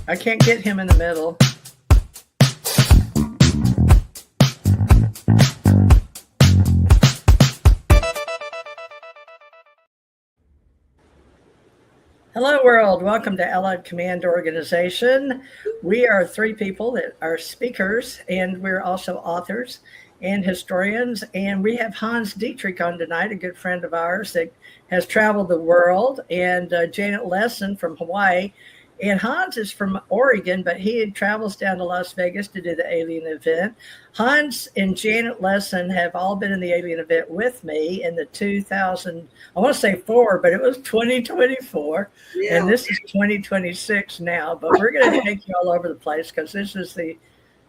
I can't get him in the middle. Hello, world. Welcome to Allied Command Organization. We are three people that are speakers, and we're also authors and historians. And we have Hans Dietrich on tonight, a good friend of ours that has traveled the world, and Janet Lessin from Hawaii. And Hans is from Oregon, but he travels down to Las Vegas to do the alien event. Hans and Janet Lessin have all been in the alien event with me in the 2000, I want to say four, but it was 2024. Yeah. And this is 2026 now. But we're going to take you all over the place because this is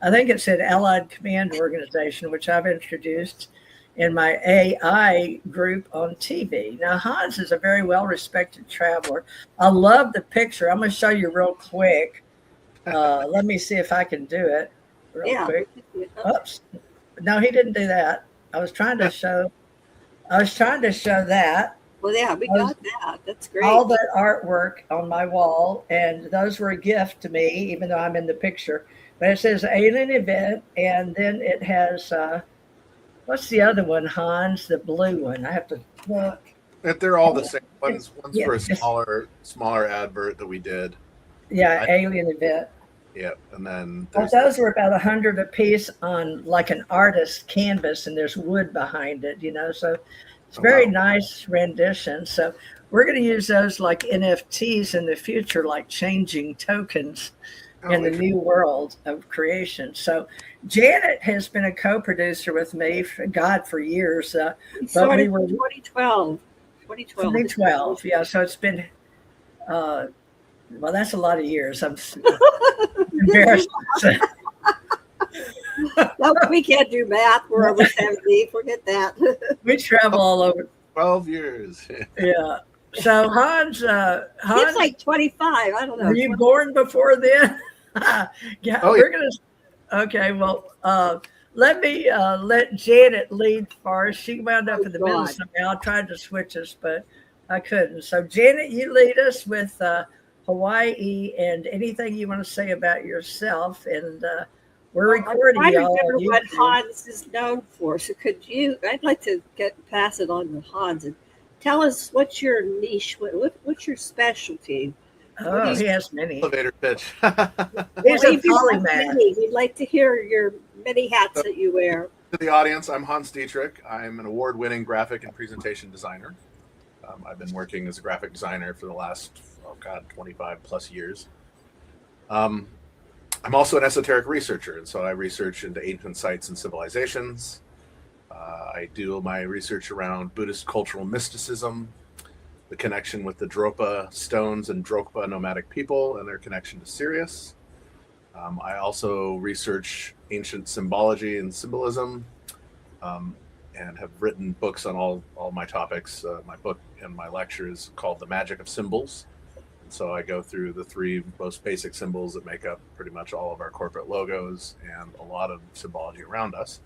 I think it's an Allied Command Organization, which I've introduced in my AI group on TV. Now, Hans is a very well-respected traveler. I love the picture. I'm going to show you real quick. Let me see if I can do it real quick. Oops. No, he didn't do that. I was trying to show that. Well, yeah, we got that. That's great. All that artwork on my wall, and those were a gift to me, even though I'm in the picture. But it says alien event, and then it has... what's the other one, Hans? The blue one. I have to look. They're all the same. One's for a smaller advert that we did. Yeah, alien event. Yeah, and then those were about 100 a piece on like an artist canvas, and there's wood behind it, So it's very nice rendition. So we're going to use those like NFTs in the future, like changing tokens in the new world of creation. So Janet has been a co-producer with me for years. But we were 2012. 2012, yeah. So it's been, well, that's a lot of years. I'm embarrassed. No, we can't do math. We're over 70. Forget that. We travel all over. 12 years. Yeah. So Hans, it's like 25. I don't know. Were you born before then? Yeah, we're gonna. Okay, well, let me let Janet lead first. She wound up in the middle somehow. I tried to switch us, but I couldn't. So Janet, you lead us with Hawaii and anything you want to say about yourself. And we're recording I y'all. remember what Hans is known for. So I'd like to pass it on to Hans and tell us what's your niche, what's your specialty. Oh, he has many. Elevator pitch. He's a polymath. We'd like to hear your many hats that you wear. To the audience, I'm Hans Dietrich. I'm an award-winning graphic and presentation designer. I've been working as a graphic designer for the last, 25 plus years. I'm also an esoteric researcher, and so I research into ancient sites and civilizations. I do my research around Buddhist cultural mysticism, the connection with the Dropa stones and Drokpa nomadic people and their connection to Sirius. I also research ancient symbology and symbolism, and have written books on all my topics. My book and my lecture is called The Magic of Symbols. And so I go through the three most basic symbols that make up pretty much all of our corporate logos and a lot of symbology around us.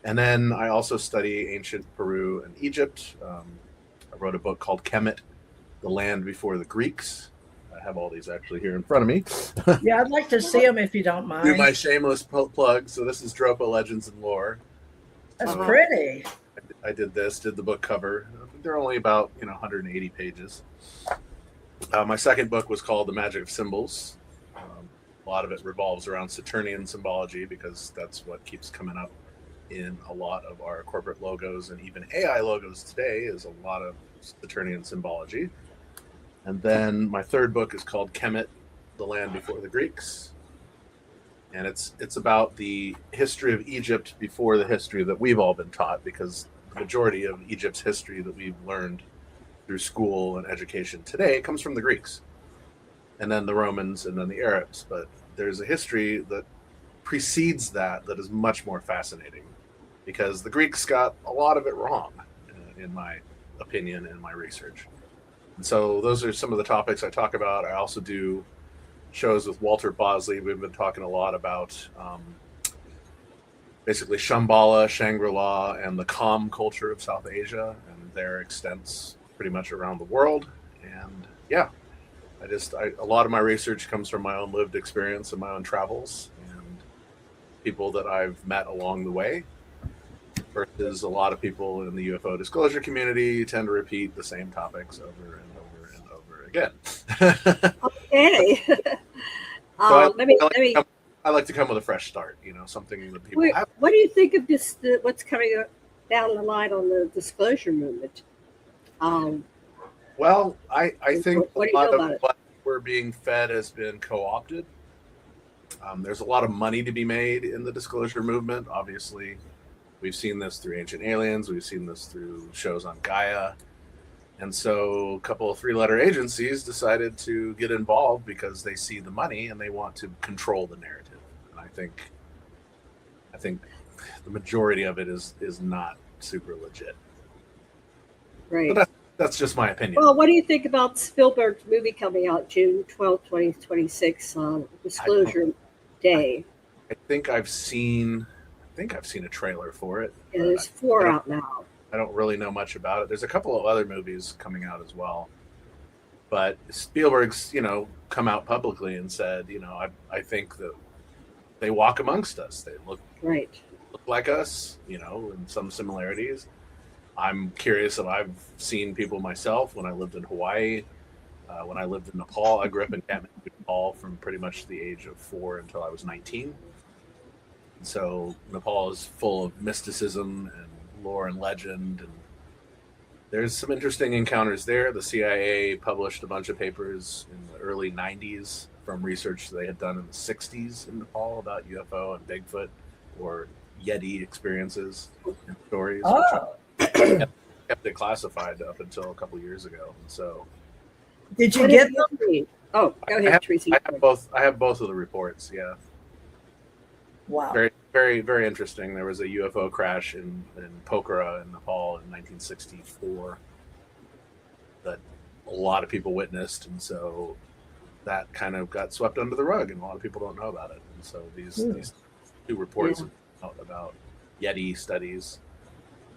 And then I also study ancient Peru and Egypt. I wrote a book called Kemet, The Land Before the Greeks. I have all these actually here in front of me. Yeah, I'd like to see them if you don't mind. Do my shameless plug. So this is Dropa Legends and Lore. That's pretty. I did the book cover. They're only about 180 pages. My second book was called The Magic of Symbols. A lot of it revolves around Saturnian symbology because that's what keeps coming up in a lot of our corporate logos and even AI logos today is a lot of Saturnian symbology. And then my third book is called Kemet, The Land Before the Greeks. And it's about the history of Egypt before the history that we've all been taught, because the majority of Egypt's history that we've learned through school and education today comes from the Greeks, and then the Romans, and then the Arabs. But there's a history that precedes that is much more fascinating, because the Greeks got a lot of it wrong, in my opinion and my research. And so those are some of the topics I talk about. I also do shows with Walter Bosley. We've been talking a lot about basically Shambhala, Shangri-La, and the Kham culture of South Asia and their extents pretty much around the world. And yeah, A lot of my research comes from my own lived experience and my own travels and people that I've met along the way, versus a lot of people in the UFO disclosure community tend to repeat the same topics over and over and over again. Okay. So Let me. I like to come with a fresh start, something that people have. What do you think of this? What's coming up down the line on the disclosure movement? Well, I think what do a you lot know about of it? what we're being fed has been co-opted. There's a lot of money to be made in the disclosure movement. Obviously, we've seen this through Ancient Aliens. We've seen this through shows on Gaia. And so a couple of three-letter agencies decided to get involved because they see the money and they want to control the narrative. And I think the majority of it is not super legit. Right. But that's just my opinion. Well, what do you think about Spielberg's movie coming out June 12th, 2026 on Disclosure Day? I think I've seen a trailer for it. Yeah, there's 4 out now. I don't really know much about it. There's a couple of other movies coming out as well. But Spielberg's, come out publicly and said, I think that they walk amongst us. They look like us, in some similarities. I'm curious if I've seen people myself when I lived in Hawaii, when I lived in Nepal. I grew up in Kathmandu, Nepal from pretty much the age of 4 until I was 19. And so Nepal is full of mysticism and lore and legend, and there's some interesting encounters there. The CIA published a bunch of papers in the early 90s from research they had done in the 60s in Nepal about UFO and Bigfoot or Yeti experiences and stories. Oh. Kept it classified up until a couple years ago. And so, did you get them? Oh, go ahead, Tracy. I have both of the reports. Yeah. Wow. Very, very, very interesting. There was a UFO crash in Pokhara in Nepal in 1964 that a lot of people witnessed, and so that kind of got swept under the rug, and a lot of people don't know about it. And so these 2 reports about Yeti studies.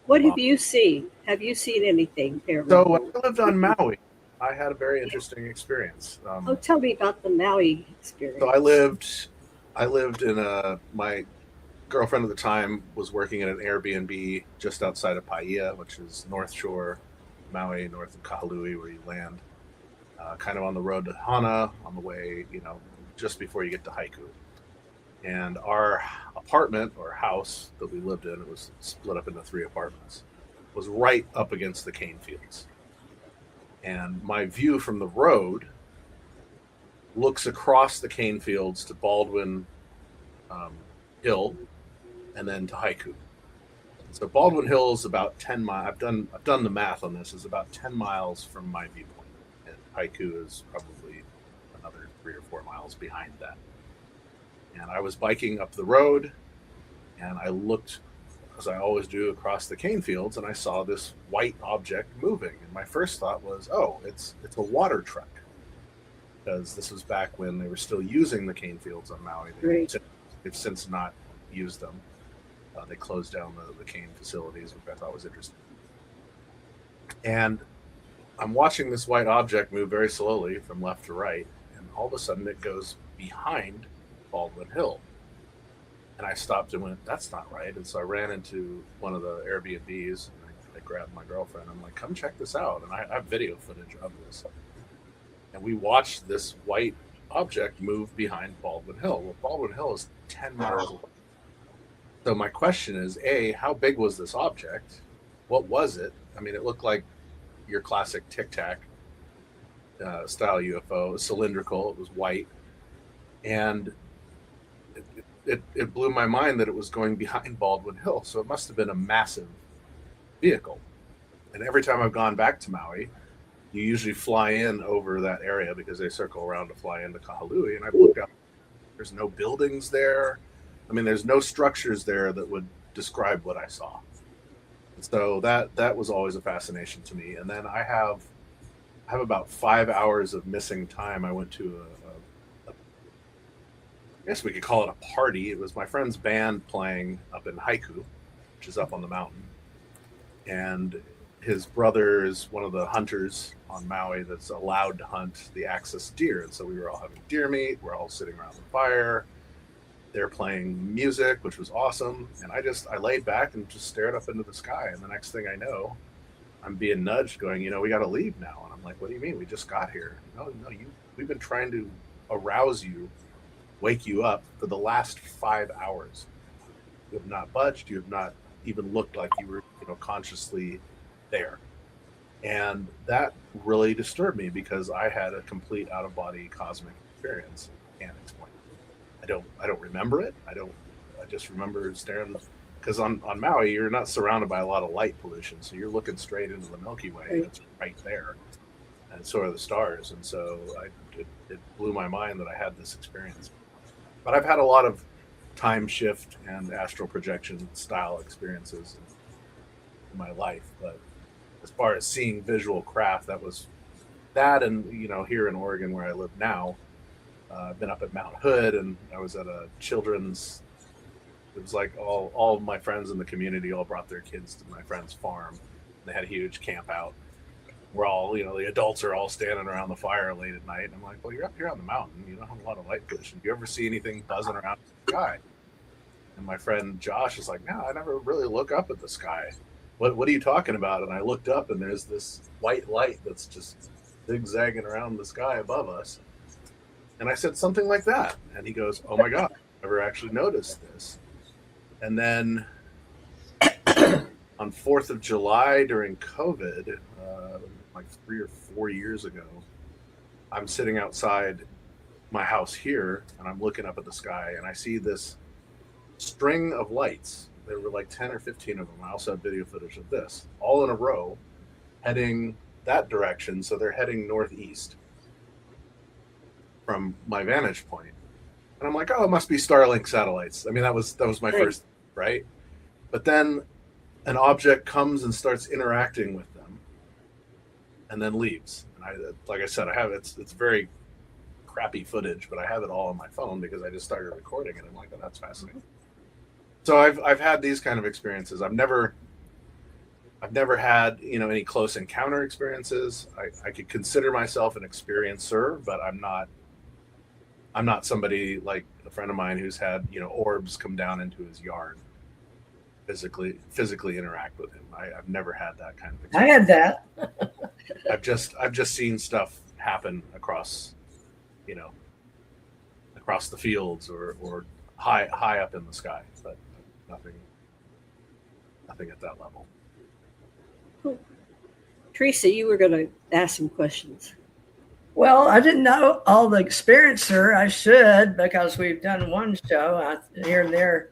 What have you seen? Have you seen anything paranormal? So when I lived on Maui, I had a very interesting experience. Tell me about the Maui experience. So I lived in my girlfriend at the time was working at an Airbnb just outside of Paia, which is North Shore, Maui, north of Kahului, where you land, kind of on the road to Hana, on the way, just before you get to Haiku. And our apartment or house that we lived in, it was split up into 3 apartments, was right up against the cane fields. And my view from the road looks across the cane fields to Baldwin Hill and then to Haiku. So Baldwin Hill is about 10 miles. I've done the math on this. Is about 10 miles from my viewpoint, and Haiku is probably another 3 or 4 miles behind that. And I was biking up the road, and I looked, as I always do, across the cane fields, and I saw this white object moving. And my first thought was, oh, it's a water truck, because this was back when they were still using the cane fields on Maui. They've since not used them. They closed down the cane facilities, which I thought was interesting. And I'm watching this white object move very slowly from left to right, and all of a sudden it goes behind Baldwin Hill. And I stopped and went, that's not right. And so I ran into one of the Airbnbs, and I grabbed my girlfriend. I'm like, come check this out. And I have video footage of this. And we watched this white object move behind Baldwin Hill. Well, Baldwin Hill is 10 miles away. So my question is, A, how big was this object? What was it? I mean, it looked like your classic Tic Tac style UFO. It was cylindrical. It was white. And it blew my mind that it was going behind Baldwin Hill. So it must have been a massive vehicle. And every time I've gone back to Maui, you usually fly in over that area because they circle around to fly into Kahului. And I've looked out. There's no buildings there. I mean, there's no structures there that would describe what I saw. So that was always a fascination to me. And then I have about 5 hours of missing time. I went to I guess we could call it a party. It was my friend's band playing up in Haiku, which is up on the mountain. And his brother is one of the hunters on Maui that's allowed to hunt the axis deer. And so we were all having deer meat. We're all sitting around the fire. They're playing music, which was awesome. And I laid back and just stared up into the sky. And the next thing I know, I'm being nudged going, we got to leave now. And I'm like, what do you mean? We just got here. No, we've been trying to arouse you, wake you up for the last 5 hours. You have not budged. You have not even looked like you were, consciously there. And that really disturbed me because I had a complete out of body cosmic experience. Can't explain it. I don't remember it. I just remember staring, because on Maui, you're not surrounded by a lot of light pollution. So you're looking straight into the Milky Way. And it's right there. And so are the stars. And so it blew my mind that I had this experience. But I've had a lot of time shift and astral projection style experiences in my life. But as far as seeing visual craft, that was that. And, here in Oregon where I live now, I've been up at Mount Hood, and I was at a children's, it was like all of my friends in the community all brought their kids to my friend's farm. They had a huge camp out. We're all, the adults are all standing around the fire late at night. And I'm like, well, you're up here on the mountain. You don't have a lot of light pollution. Do you ever see anything buzzing around the sky? And my friend Josh is like, no, I never really look up at the sky. What are you talking about? And I looked up, and there's this white light that's just zigzagging around the sky above us. And I said something like that. And he goes, oh my God, I never actually noticed this. And then on 4th of July during COVID, like 3 or 4 years ago, I'm sitting outside my house here, and I'm looking up at the sky, and I see this string of lights. There were like 10 or 15 of them. I also have video footage of this, all in a row, heading that direction. So they're heading northeast from my vantage point. And I'm like, oh, it must be Starlink satellites. I mean, that was my first, right? But then an object comes and starts interacting with them and then leaves. And like I said, I have it's very crappy footage, but I have it all on my phone because I just started recording it. I'm like, oh, that's fascinating. So I've had these kind of experiences. I've never had, any close encounter experiences. I could consider myself an experiencer, but I'm not somebody like a friend of mine who's had, orbs come down into his yard, physically interact with him. I've never had that kind of experience. I had that. I've just seen stuff happen across the fields or high up in the sky, but nothing at that level. Cool. Teresa, you were going to ask some questions. Well, I didn't know all the experiencer. I should, because we've done one show here and there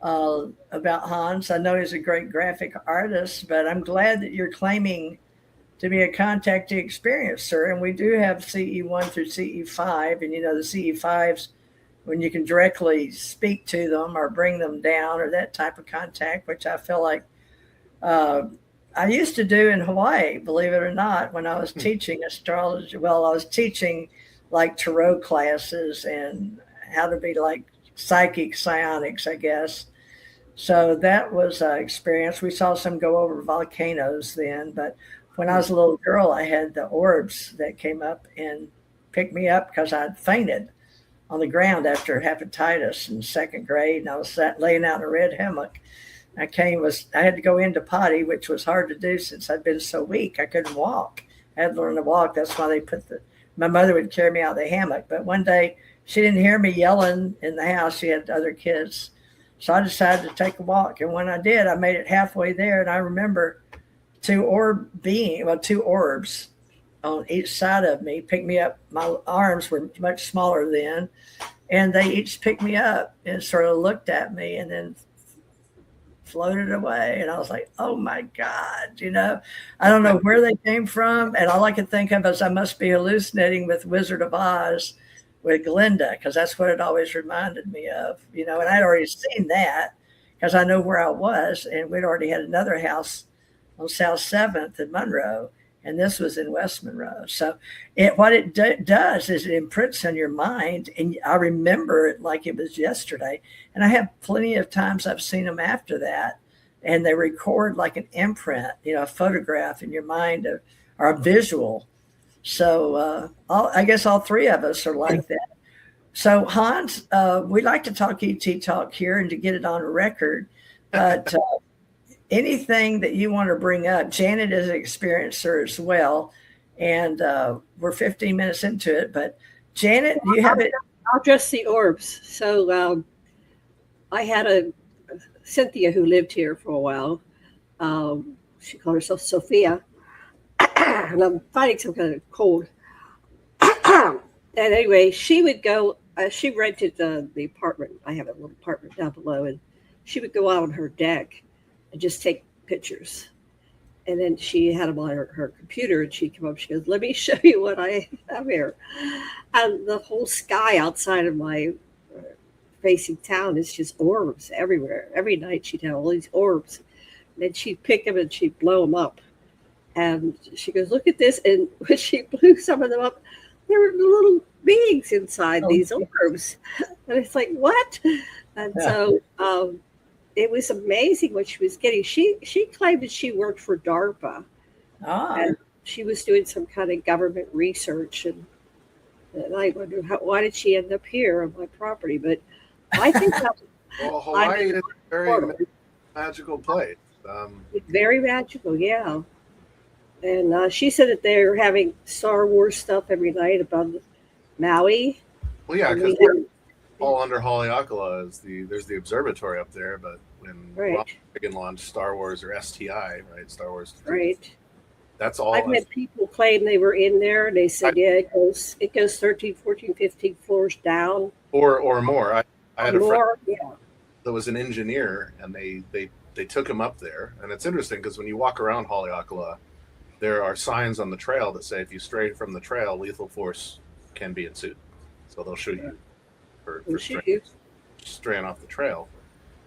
about Hans. I know he's a great graphic artist, but I'm glad that you're claiming to be a contactee experiencer. And we do have CE1 through CE5. And, the CE5s, when you can directly speak to them or bring them down or that type of contact, which I feel like I used to do in Hawaii, believe it or not, when I was teaching astrology. Well, I was teaching like tarot classes and how to be like psychic psionics, I guess. So that was an experience. We saw some go over volcanoes then, but when I was a little girl, I had the orbs that came up and picked me up because I'd fainted on the ground after hepatitis in 2nd grade, and I was laying out in a red hammock. I had to go into potty, which was hard to do since I'd been so weak. I couldn't walk. I had to learn to walk. That's why my mother would carry me out of the hammock. But one day she didn't hear me yelling in the house. She had other kids. So I decided to take a walk. And when I did, I made it halfway there. And I remember two orbs on each side of me picked me up. My arms were much smaller then. And they each picked me up and sort of looked at me and then floated away. And I was like, oh my God, I don't know where they came from. And all I could think of is I must be hallucinating with Wizard of Oz with Glinda, because that's what it always reminded me of, and I'd already seen that because I know where I was. And we'd already had another house on South 7th in Monroe. And this was in West Monroe. So what it does is it imprints on your mind. And I remember it like it was yesterday. And I have plenty of times I've seen them after that. and they record like an imprint, a photograph in your mind or a visual. So I guess all three of us are like that. So Hans, we like to talk ET talk here and to get it on record, but anything that you want to bring up, Janet is an experiencer as well, and we're 15 minutes into it, but Janet, do you have it? I'll address the orbs. So I had a Cynthia who lived here for a while. She called herself Sophia, and I'm fighting some kind of cold. And anyway, she would go. She rented the apartment. I have a little apartment down below, and she would go out on her deck and just take pictures. And then she had them on her computer, and she'd come up. She goes, "Let me show you what I have here." And the whole sky outside of my facing town is just orbs everywhere. Every night she'd have all these orbs. And then she'd pick them and she'd blow them up. And she goes, "Look at this." And when she blew some of them up, there were little beings inside these orbs. And it's like, what? And so it was amazing what she was getting. She claimed that she worked for DARPA. And she was doing some kind of government research. And I wonder, why did she end up here on my property? But I think that well, Hawaii is a very magical place. Very magical, yeah. And she said that they're having Star Wars stuff every night about Maui. Well, yeah, because all under Haleakala there's the observatory up there, but when Ronald Reagan launched Star Wars or STI, right? Star Wars. Right. That's all. I've had people claim they were in there, and they said, it goes 13, 14, 15 floors down. Or more. I had a friend yeah. that was an engineer, and they took him up there. And it's interesting because when you walk around Haleakala, there are signs on the trail that say if you stray from the trail, lethal force can be ensued. So they'll shoot you for straying off the trail.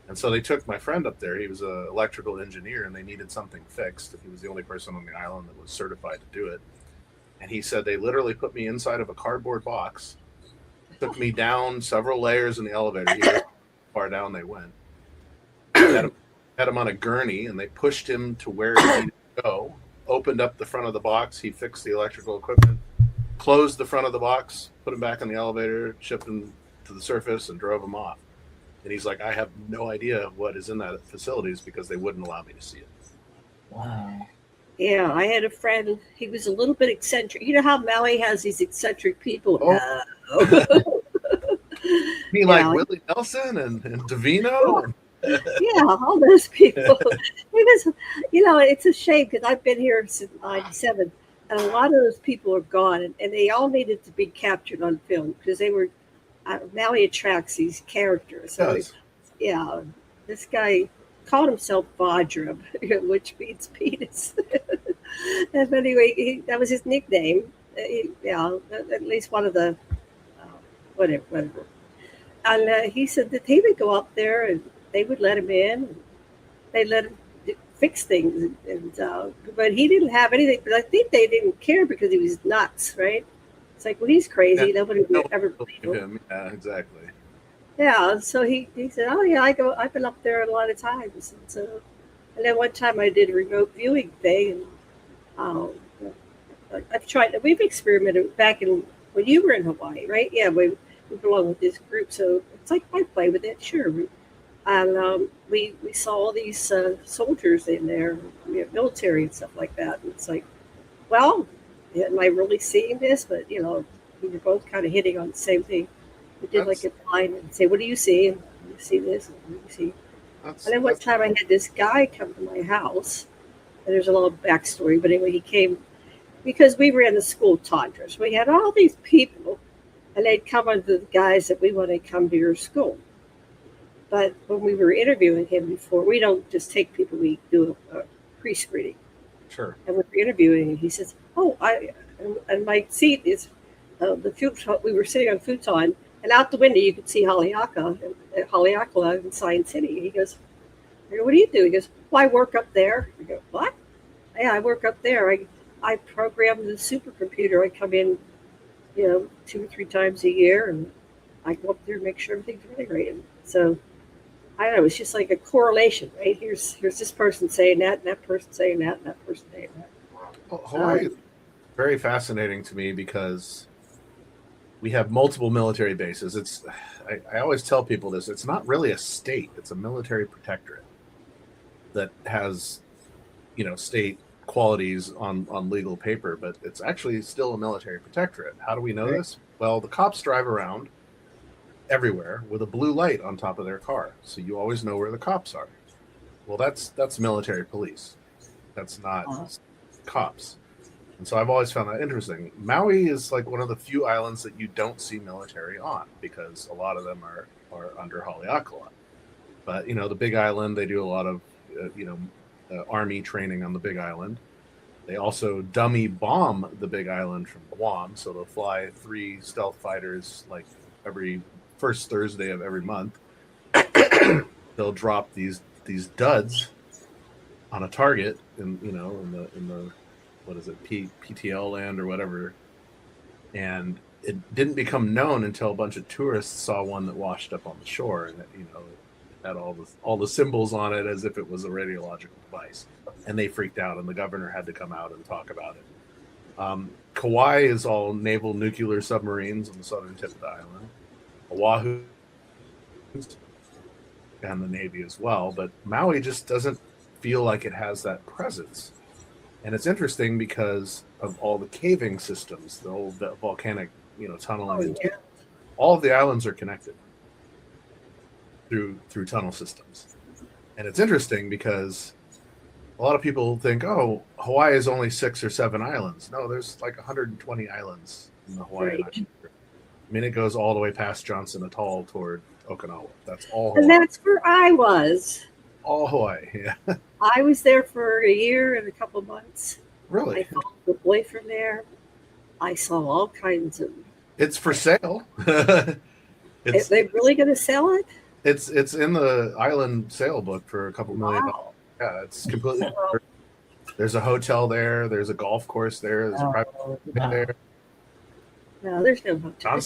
And so they took my friend up there. He was an electrical engineer, and they needed something fixed. He was the only person on the island that was certified to do it. And he said they literally put me inside of a cardboard box, took me down several layers in the elevator. He was how far down they went. Had him on a gurney, and they pushed him to where he needed to go. Opened up the front of the box. He fixed the electrical equipment, closed the front of the box, put him back in the elevator, shipped him to the surface, and drove him off. And he's like, I have no idea what is in that facilities because they wouldn't allow me to see it. Wow. Yeah, I had a friend. He was a little bit eccentric. You know how Maui has these eccentric people? Oh. No. Me like Willie Nelson and Davino? Yeah, all those people. It was, it's a shame because I've been here since '97, and a lot of those people are gone, and they all needed to be captured on film because they were. Maui attracts these characters. So, yeah, this guy called himself Vajra, which means penis. And anyway, that was his nickname. At least one of the whatever. And he said that he would go up there and they would let him in. They let him fix things, but he didn't have anything. But I think they didn't care because he was nuts, right? It's like, well, he's crazy. Yeah, Nobody would ever believe him. Yeah, exactly. Yeah, so he said, "Oh yeah, I've been up there a lot of times." And then one time I did a remote viewing thing, and I've tried. We've experimented back in when you were in Hawaii, right? Yeah, we belong with this group, so it's like I play with it, sure. And we saw all these soldiers in there, military and stuff like that. And it's like, well, am I really seeing this? But we were both kind of hitting on the same thing. We did like a line and say, "What do you see?" And you see this, and what do you see? And then one time I had this guy come to my house, and there's a little backstory. But anyway, he came because we ran the school Tantras. We had all these people, and they'd come under the guise that we want to come to your school. But when we were interviewing him before, we don't just take people, we do a pre-screening. Sure. And we were interviewing him, he says, and my seat is the futon. We were sitting on futon, and out the window you could see Haleakala in Science City. He goes, I go, "What do you do?" He goes, "Well, I work up there." I go, "What?" "Yeah, I work up there. I program the supercomputer. I come in, 2 or 3 times a year, and I go up there and make sure everything's running right." And so I don't know. It's just like a correlation, right? Here's this person saying that, and that person saying that, and that person saying that. Well, Hawaii is very fascinating to me because we have multiple military bases. I always tell people this. It's not really a state. It's a military protectorate that has, state qualities on legal paper, but it's actually still a military protectorate. How do we know this? Well, the cops drive around everywhere with a blue light on top of their car, so you always know where the cops are. Well, that's military police. That's not cops. And so I've always found that interesting. Maui is like one of the few islands that you don't see military on because a lot of them are under Haleakala. But, the Big Island, they do a lot of, Army training on the Big Island. They also dummy bomb the Big Island from Guam. So they'll fly 3 stealth fighters like every first Thursday of every month. They'll drop these duds on a target in the what is it, PTL land or whatever, and it didn't become known until a bunch of tourists saw one that washed up on the shore, and it had all the symbols on it as if it was a radiological device, and they freaked out, and the governor had to come out and talk about it. Kauai is all naval nuclear submarines on the southern tip of the island. Oahu and the Navy as well, but Maui just doesn't feel like it has that presence. And it's interesting because of all the caving systems, the old volcanic, tunneling. All of the islands are connected through tunnel systems. And it's interesting because a lot of people think, oh, Hawaii is only 6 or 7 islands. No, there's like 120 islands in the Hawaiian Islands. I mean, it goes all the way past Johnson Atoll toward Okinawa. That's all Hawaii. And that's where I was. All Hawaii, yeah. I was there for a year and a couple of months. Really? I followed the boy from there. I saw all kinds of. It's for sale. Are they really going to sell it? It's in the island sale book for a couple $1 million. Yeah, it's completely. There's a hotel there. There's a golf course there. There's a private there. No, there's no hotel.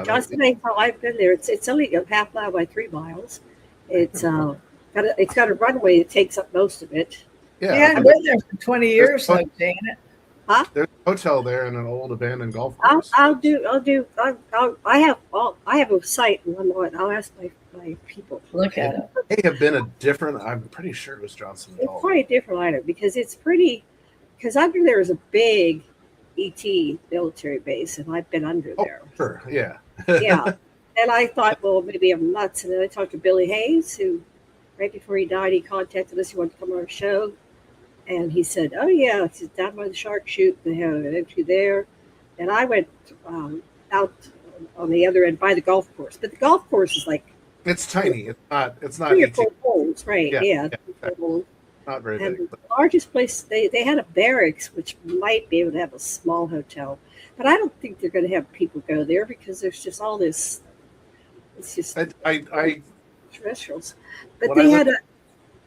Johnston, ain't how I've been there. It's only a half mile by 3 miles. It's got a runway that takes up most of it. Yeah, I've been there for 20 years, so Janet. Huh? There's a hotel there and an old abandoned golf course. I have a site in one lot. I'll ask my people. Look at it. They have been a different. I'm pretty sure it was Johnson. It's quite a different item because it's pretty. Because under there is a big ET military base, and I've been under there. Sure, yeah. Yeah. And I thought, well, maybe I'm nuts. And then I talked to Billy Hayes, who, right before he died, he contacted us. He wanted to come on our show. And he said, oh, yeah, it's down by the shark chute. They have an entry there. And I went out on the other end by the golf course. But the golf course is like... It's tiny. It's not 3 or 4 holes, right? Yeah. Not very and big. The largest place, they had a barracks, which might be able to have a small hotel. But I don't think they're going to have people go there because there's just all this... It's just terrestrials, but they had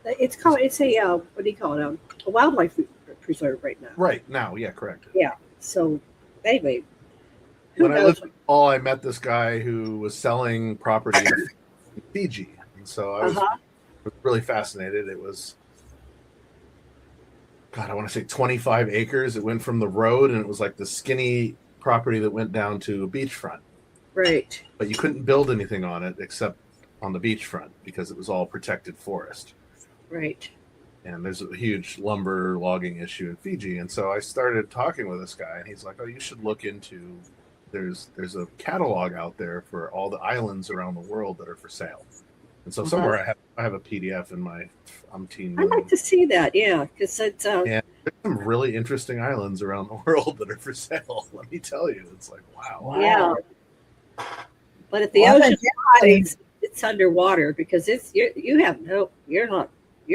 it's a what do you call it? A wildlife preserve right now. Right now, yeah, correct. Yeah. So anyway, when I lived in Nepal, I met this guy who was selling property in Fiji, and so I was really fascinated. It was, God, I want to say 25 acres. It went from the road, and it was like the skinny property that went down to a beachfront. Right. But you couldn't build anything on it except on the beachfront because it was all protected forest. Right. And there's a huge lumber logging issue in Fiji. And so I started talking with this guy, and he's like, oh, you should look into, there's a catalog out there for all the islands around the world that are for sale. And so somewhere I have a PDF in my umpteen. I'd like to see that, yeah, because it's there's some really interesting islands around the world that are for sale. Let me tell you, it's like wow. Yeah. But if the ocean bodies, it's underwater because you're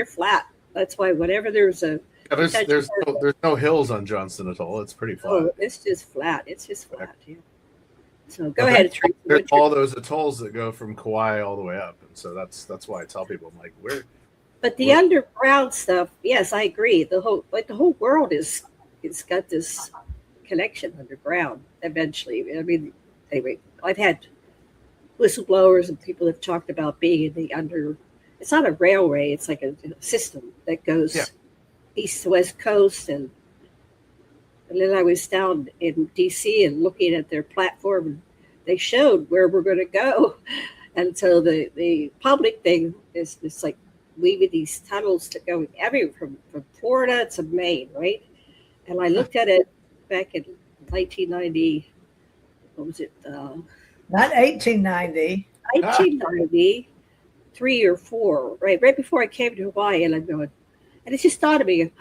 flat. That's why whenever there's no hills on Johnston Atoll. It's pretty flat. Oh, it's just flat. Yeah. So go ahead. There's all those atolls that go from Kauai all the way up, and so that's why I tell people, I'm like, But the underground stuff, yes, I agree. The whole world it's got this connection underground. Eventually, I mean, anyway, I've had whistleblowers and people have talked about being in the under. It's not a railway; it's like a system that goes east to west coast, and then I was down in D.C. and looking at their platform, and they showed where we're going to go, and so the public thing is just like weaving these tunnels to go everywhere from Florida to Maine, right? And I looked at it back in 1990. What was it? Not 1890. 1993 or 4, right before I came to Hawaii, and I'm going, and it just thought of me,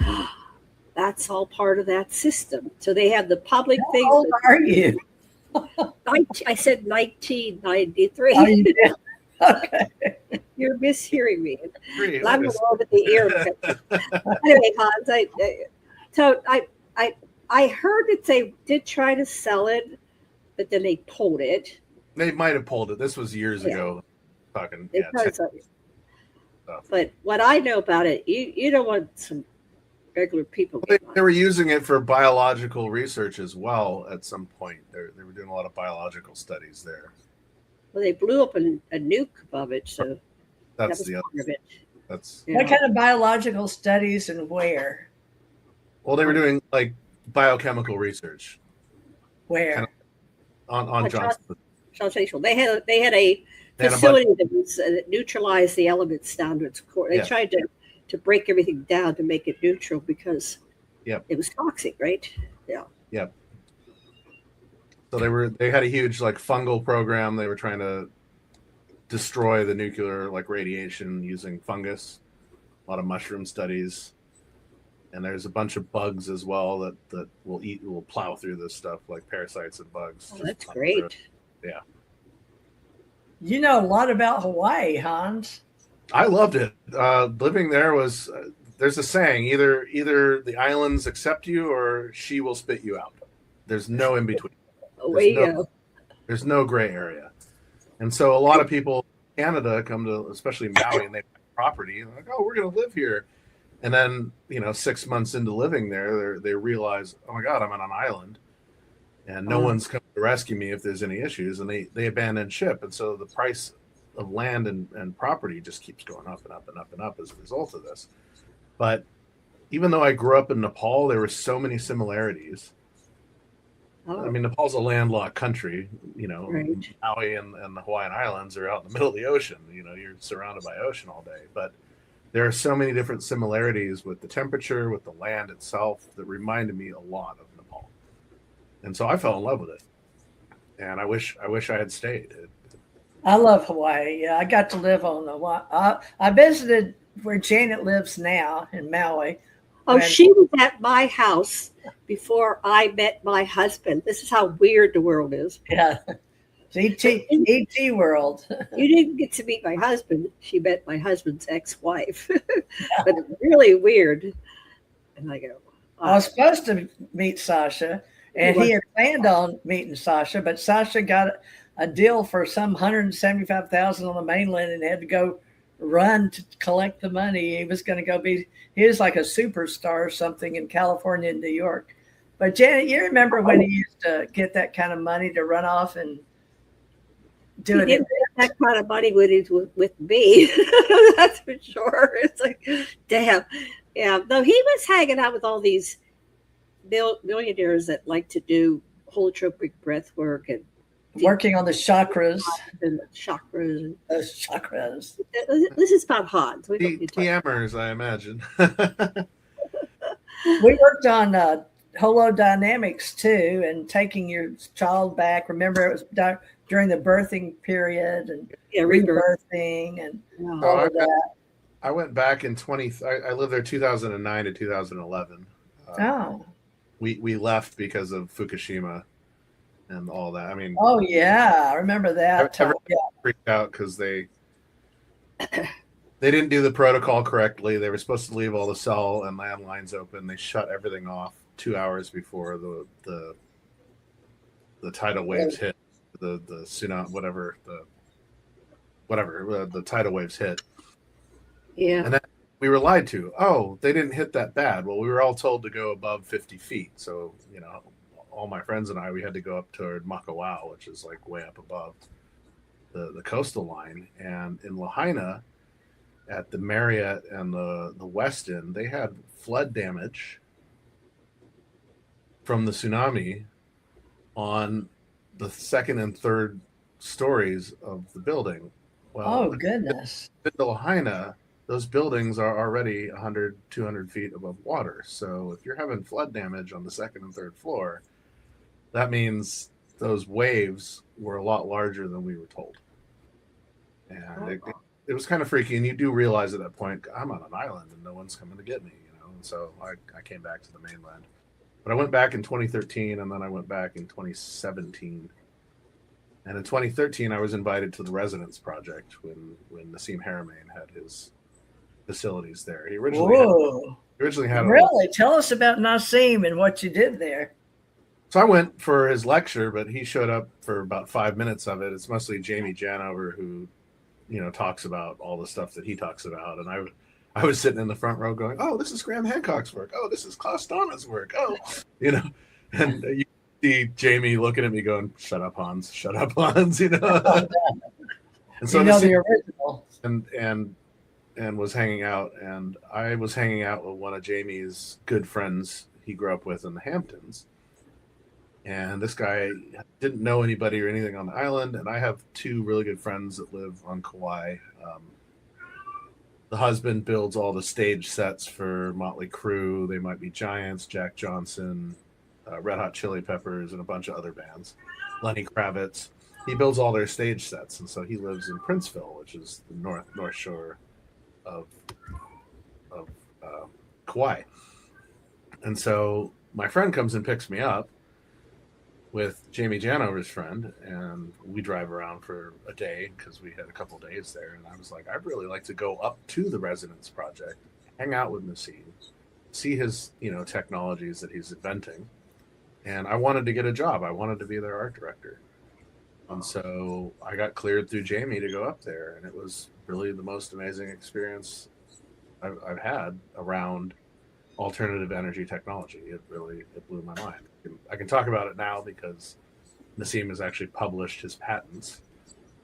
that's all part of that system. So they have the public thing. How old are you? I said 1993. Oh, you did? Okay. You're mishearing me. I'm Nice. over the ear. Anyway, Hans, I heard that they did try to sell it, but then they pulled it. They might have pulled it. This was years ago. Talking, They tried to sell it. But what I know about it, you don't want some regular people. They were using it for biological research as well at some point. They were doing a lot of biological studies there. Well, they blew up a nuke above it, so that That's was the part of other. it. That's Yeah. What kind of biological studies and where? well, they were doing like biochemical research Where? on Johnson. Sensational. They had a They had a facility that was neutralized the elements down to its core. They Yeah. tried to break everything down to make it neutral because Yep. it was toxic, right? Yeah. So they had a huge like fungal program. They were trying to destroy the nuclear like radiation using fungus. A lot of mushroom studies, and there's a bunch of bugs as well that will plow through this stuff, like parasites and bugs. Oh, just that's plow through it. great. You know a lot about Hawaii, Hans. I loved it. Living there was. There's a saying: either the islands accept you, or she will spit you out. There's no in between. Away you go. There's no gray area, and so a lot of people in Canada come to, especially Maui, and they buy property and they're like, "Oh, we're going to live here," and then 6 months into living there, they realize, "Oh my God, I'm on an island, and no one's coming to rescue me if there's any issues," and they abandon ship, and so the price of land and property just keeps going up and up and up and up as a result of this. But even though I grew up in Nepal, there were so many similarities. Oh, I mean, Nepal's a landlocked country, Right. Maui and the Hawaiian Islands are out in the middle of the ocean. You're surrounded by ocean all day. But there are so many different similarities with the temperature, with the land itself, that reminded me a lot of Nepal. And so I fell in love with it. And I wish I had stayed. I love Hawaii. Yeah, I got to live on Hawaii. I visited where Janet lives now in Maui. Oh, she was at my house before I met my husband. This is how weird the world is. Yeah, it's ET world. You didn't get to meet my husband. She met my husband's ex-wife. But it's really weird. And I go, I was supposed to meet Sasha, and he had planned on meeting Sasha, but Sasha got a deal for some $175,000 on the mainland and had to go run to collect the money. He was going to go he was like a superstar or something in California and New York. But Janet, you remember when he used to get that kind of money to run off and do he it? didn't get that kind of money when he was with me. That's for sure. It's like, damn. Yeah. No, he was hanging out with all these millionaires that like to do holotropic breath work and Working on the chakras. and chakras. Chakras. This is about Hans. We don't need to talk. TMers, I imagine. We worked on holodynamics too, and taking your child back. Remember, it was during the birthing period and Yeah, rebirth. rebirthing and Yeah. all of that. I went back in I lived there 2009 to 2011. Oh, We left because of Fukushima and all that. I mean, oh yeah, I remember that. Everyone Yeah. freaked out because they didn't do the protocol correctly. They were supposed to leave all the cell and landlines open. They shut everything off 2 hours before the tidal waves hit. The tsunami, whatever the tidal waves hit. Yeah. And then we were lied to. Oh, they didn't hit that bad. Well, we were all told to go above 50 feet. So, all my friends and we had to go up toward Makawao, which is like way up above. the coastal line. And in Lahaina, at the Marriott and the Westin, they had flood damage from the tsunami on the second and third stories of the building. Well, Oh, goodness. in Lahaina, those buildings are already 100, 200 feet above water. So if you're having flood damage on the second and third floor, that means those waves were a lot larger than we were told. And it was kind of freaky. And you do realize at that point, I'm on an island and no one's coming to get me, you know. And so I came back to the mainland. But I went back in 2013, and then I went back in 2017. And in 2013, I was invited to the Residence Project when Nassim Haramein had his facilities there. He originally had really? Tell us about Nassim and what you did there. So I went for his lecture, but he showed up for about 5 minutes of it. It's mostly Jamie Janover who, you know, talks about all the stuff that he talks about. And I was sitting in the front row going, oh, this is Graham Hancock's work. Oh, this is Klaus Dahmann's work. Oh, you know, and you see Jamie looking at me going, shut up, Hans, you know. And so the original. And was hanging out, and I was hanging out with one of Jamie's good friends he grew up with in the Hamptons. And this guy didn't know anybody or anything on the island, and I have two really good friends that live on Kauai. The husband builds all the stage sets for Motley Crue. They Might Be Giants, Jack Johnson, Red Hot Chili Peppers, and a bunch of other bands. Lenny Kravitz. He builds all their stage sets, and so he lives in Princeville, which is the north shore of Kauai. And so my friend comes and picks me up with Jamie Janover's friend, and we drive around for a day because we had a couple days there. And I was like, I'd really like to go up to the Residence Project, hang out with Nassim, see his, you know, technologies that he's inventing. And I wanted to get a job. I wanted to be their art director. And so I got cleared through Jamie to go up there, and it was really the most amazing experience I've had around alternative energy technology. It blew my mind. I can talk about it now because Nassim has actually published his patents.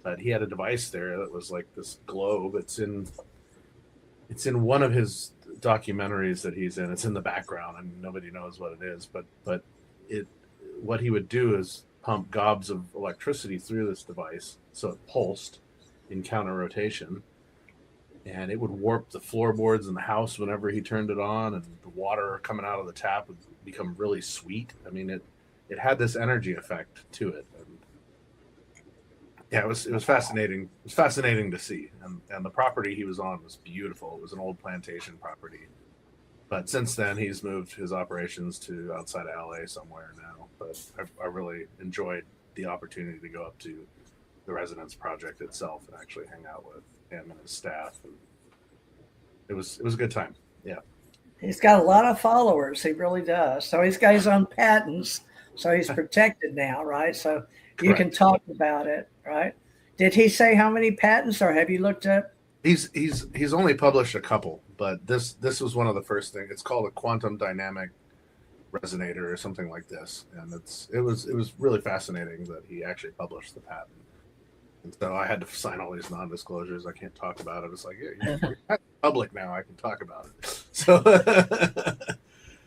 But he had a device there that was like this globe. It's in one of his documentaries that he's in. It's in the background, and nobody knows what it is. But what he would do is pump gobs of electricity through this device, so it pulsed in counter rotation, and it would warp the floorboards in the house whenever he turned it on, and the water coming out of the tap would become really sweet. I mean, it had this energy effect to it, and yeah, it was fascinating. It was fascinating to see, and the property he was on was beautiful. It was an old plantation property, but since then he's moved his operations to outside of LA somewhere now. But I really enjoyed the opportunity to go up to the Residence Project itself and actually hang out with him and his staff. And it was a good time. Yeah. He's got a lot of followers. He really does. So he's got his own patents. So he's protected now, right? So you can talk about it, right? Did he say how many patents, or have you looked up? He's only published a couple, but this was one of the first things. It's called a quantum dynamic resonator or something like this, and it was really fascinating that he actually published the patent. And so I had to sign all these non-disclosures. I can't talk about it. It's like, yeah, you're public now. I can talk about it. So,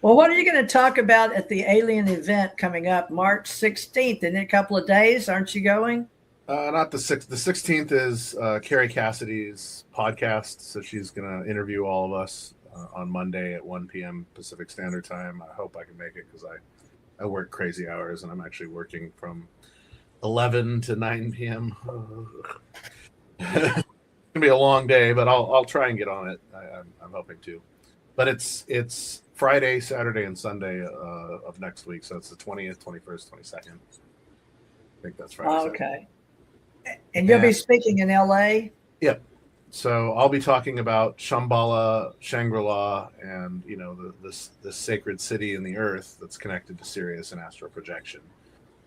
well, what are you going to talk about at the Alien event coming up March 16th? In a couple of days, aren't you going? Not the 6th. The 16th is Carrie Cassidy's podcast, so she's going to interview all of us on Monday at 1 p.m. Pacific Standard Time. I hope I can make it because I work crazy hours, and I'm actually working from 11 to 9 p.m. It's gonna be a long day, but I'll try and get on it. I'm hoping to. But it's Friday, Saturday, and Sunday of next week, so it's the 20th, 21st, 22nd. I think that's Friday. Okay. And you'll be speaking in LA? Yep. So I'll be talking about Shambhala, Shangri-La, and this sacred city in the earth that's connected to Sirius and astral projection.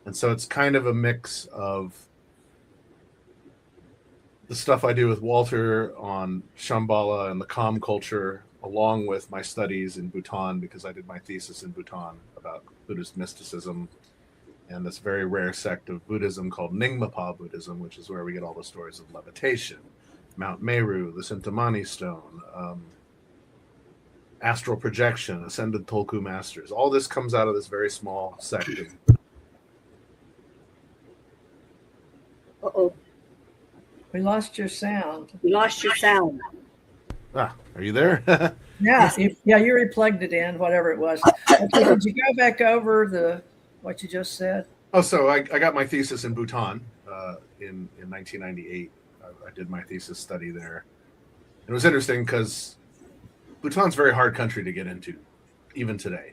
And so it's kind of a mix of the stuff I do with Walter on Shambhala and the Kam culture, along with my studies in Bhutan, because I did my thesis in Bhutan about Buddhist mysticism and this very rare sect of Buddhism called Nyingmapa Buddhism, which is where we get all the stories of levitation, Mount Meru, the Sintamani stone, astral projection, ascended Tolku masters. All this comes out of this very small sect. Uh-oh. We lost your sound. You lost your sound. Are you there? Yeah, you replugged it in, whatever it was. Okay, did you go back over what you just said? Oh, so I got my thesis in Bhutan in 1998. I did my thesis study there. It was interesting because Bhutan's a very hard country to get into, even today.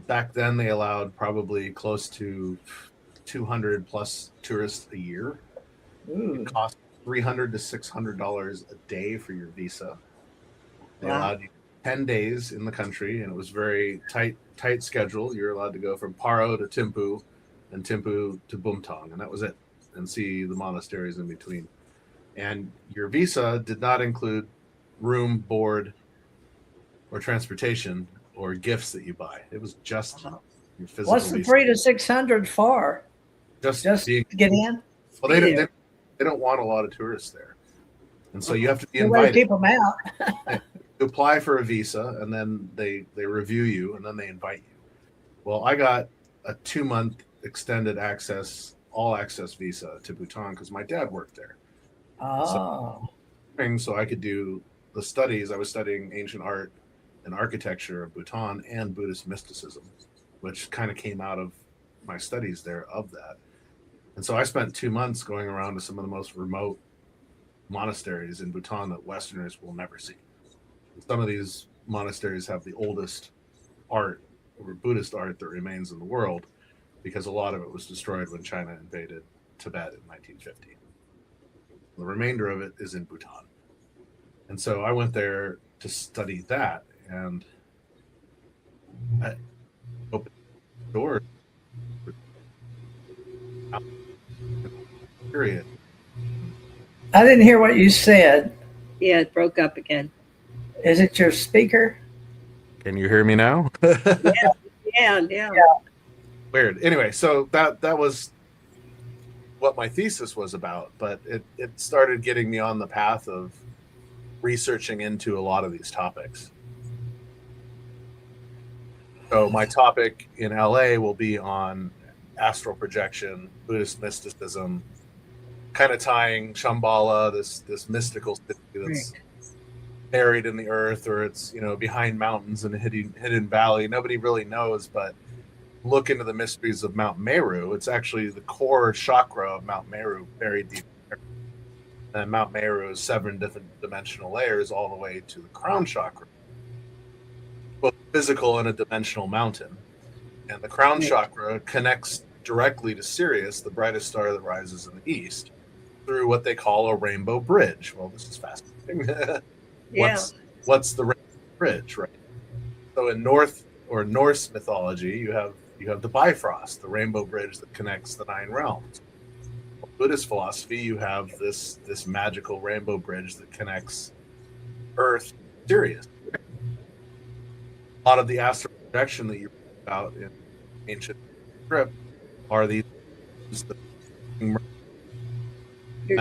Back then, they allowed probably close to 200 plus tourists a year. Ooh. It cost $300 to $600 a day for your visa. They allowed you 10 days in the country, and it was very tight schedule. You're allowed to go from Paro to Thimphu and Thimphu to Bumtang, and that was it, and see the monasteries in between. And your visa did not include room, board, or transportation or gifts that you buy. It was just your physical What's the visa. 300 to 600 for? Just to get in? Well, they don't want a lot of tourists there, and so you have to be The way to invited. keep them out. You apply for a visa, and then they review you, and then they invite you. Well, I got a 2-month extended access, all access visa to Bhutan because my dad worked there. Oh. So I could do the studies. I was studying ancient art and architecture of Bhutan and Buddhist mysticism, which kind of came out of my studies there of that. And so I spent 2 months going around to some of the most remote monasteries in Bhutan that Westerners will never see. Some of these monasteries have the oldest art or Buddhist art that remains in the world because a lot of it was destroyed when China invaded Tibet in 1950. The remainder of it is in Bhutan. And so I went there to study that, and I opened doors. Period. I didn't hear what you said. Yeah, it broke up again. Is it your speaker? Can you hear me now? Yeah. Weird. Anyway, so that was what my thesis was about, but it started getting me on the path of researching into a lot of these topics. So my topic in LA will be on astral projection, Buddhist mysticism, kind of tying Shambhala, this mystical city that's buried in the earth, or it's behind mountains in a hidden valley. Nobody really knows, but look into the mysteries of Mount Meru. It's actually the core chakra of Mount Meru buried deep. And Mount Meru is 7 different dimensional layers all the way to the crown chakra, both physical and a dimensional mountain. And the crown chakra connects directly to Sirius, the brightest star that rises in the east, through what they call a rainbow bridge. Well, this is fascinating. What's the rainbow bridge, right? So in Norse mythology, you have the Bifrost, the rainbow bridge that connects the 9 realms. In Buddhist philosophy, you have this magical rainbow bridge that connects Earth to Sirius. A lot of the astral projection that you read about in ancient script are these.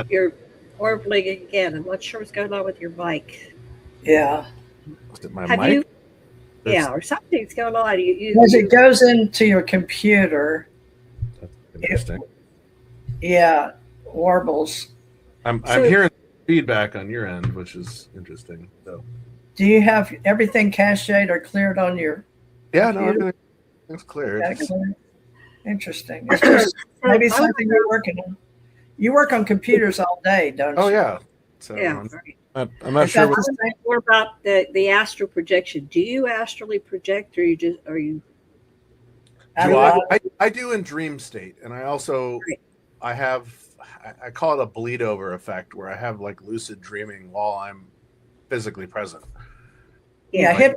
You're warbling again. I'm not sure what's going on with your mic. Yeah. Was it my Have mic? Or something's going on. As it goes into your computer, That's interesting. warbles. I'm hearing feedback on your end, which is interesting. So Do you have everything cached or cleared on your yeah, computer? no, everything's clear. Excellent. Interesting. It's just maybe something you're working on. You work on computers all day, don't you? Oh yeah. So Yeah. I'm not Is sure. that What, the same? More about the astral projection. Do you astrally project, or are you? I do in dream state, and I also I call it a bleed over effect, where I have like lucid dreaming while I'm physically present. Yeah, Like,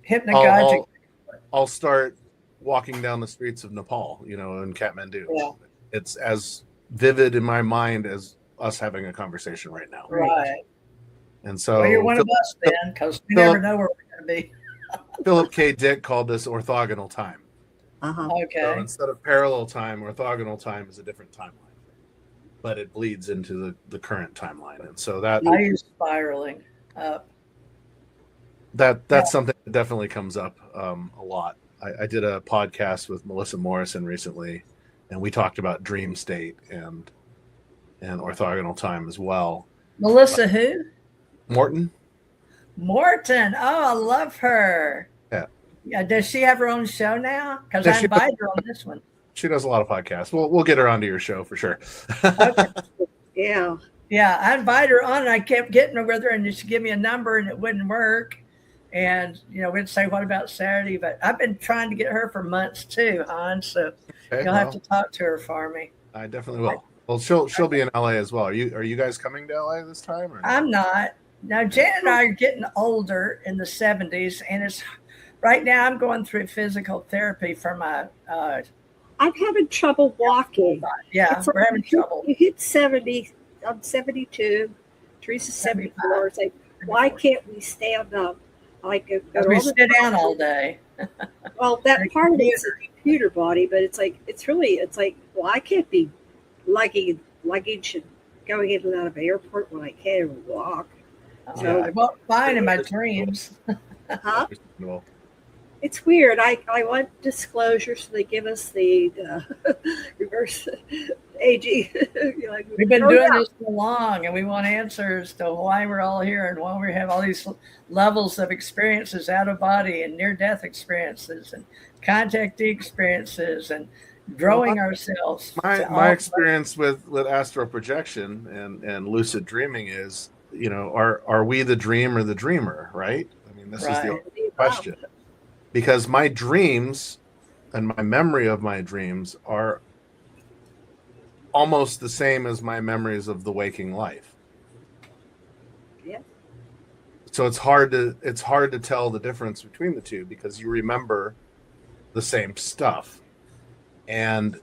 hypnagogic. I'll start walking down the streets of Nepal, in Kathmandu. Yeah. It's as vivid in my mind as us having a conversation right now. Right. And so Well, you're one of us then, because we never know where we're going to be. Philip K. Dick called this orthogonal time. Uh-huh. So Okay. instead of parallel time, orthogonal time is a different timeline, but it bleeds into the current timeline. And so I use spiraling up. that's something that definitely comes up a lot. I did a podcast with Melissa Morrison recently, and we talked about dream state and orthogonal time as well. Melissa who? Morton, Morton. Oh, I love her. yeah, Yeah. Does she have her own show now? Because yeah, I invited her on this one. she does a lot of podcasts. We'll get her onto your show for sure. Okay. Yeah. Yeah, I invited her on, and I kept getting her with her, and she'd give me a number, and it wouldn't work. And we'd say, "What about Saturday?" But I've been trying to get her for months too, Hans. So Okay, you'll have to talk to her for me. I definitely will. Well, she'll be in LA as well. Are you guys coming to LA this time? Or I'm not. Now, Jan and I are getting older in the 70s, and it's right now I'm going through physical therapy for my, I'm having trouble walking. yeah, It's we're like having trouble. You hit 70. I'm 72. Teresa's 74. It's like, why can't we stand up? Like, go to We all the sit down all day. Well, that part of it is a computer body, but it's like, well, I can't be luggage and going in and out of the airport when I can't even walk. So I won't find in my dreams. Huh? Well, It's weird. I want disclosure, so they give us the reverse aging. We've been doing this so long, and we want answers to why we're all here and why we have all these levels of experiences, out of body and near-death experiences and contactee experiences and growing ourselves. my experience with astral projection and lucid dreaming is, are we the dream or the dreamer, right? I mean, this is the only question. Because my dreams and my memory of my dreams are almost the same as my memories of the waking life. Yeah. So it's hard to tell the difference between the two because you remember the same stuff. And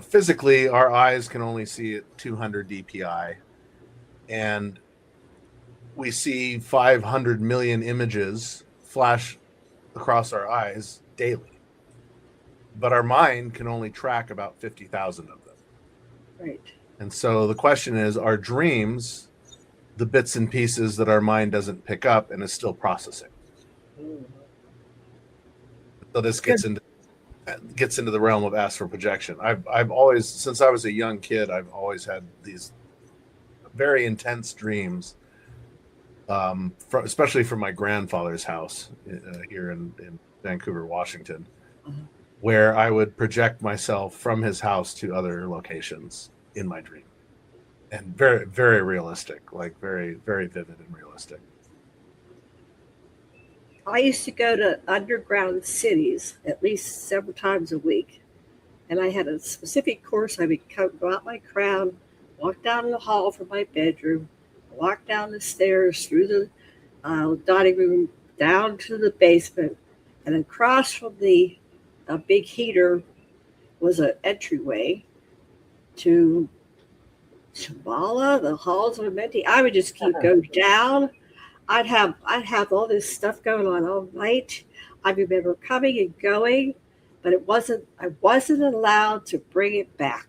physically our eyes can only see at 200 dpi, and we see 500 million images flash across our eyes daily, but our mind can only track about 50,000 of them. Right. And so the question is, are dreams the bits and pieces that our mind doesn't pick up and is still processing? So this gets into the realm of astral projection. I've always, since I was a young kid, I've always had these very intense dreams, especially from my grandfather's house here in Vancouver, Washington, where I would project myself from his house to other locations in my dream, and very, very realistic, like very, very vivid and realistic. I used to go to underground cities at least several times a week, and I had a specific course. I would go out my crown, walk down the hall from my bedroom, walk down the stairs through the dining room down to the basement, and across from the big heater was an entryway to Shambhala, the halls of Amenti. I would just keep going down. I'd have all this stuff going on all night. I remember coming and going, but I wasn't allowed to bring it back.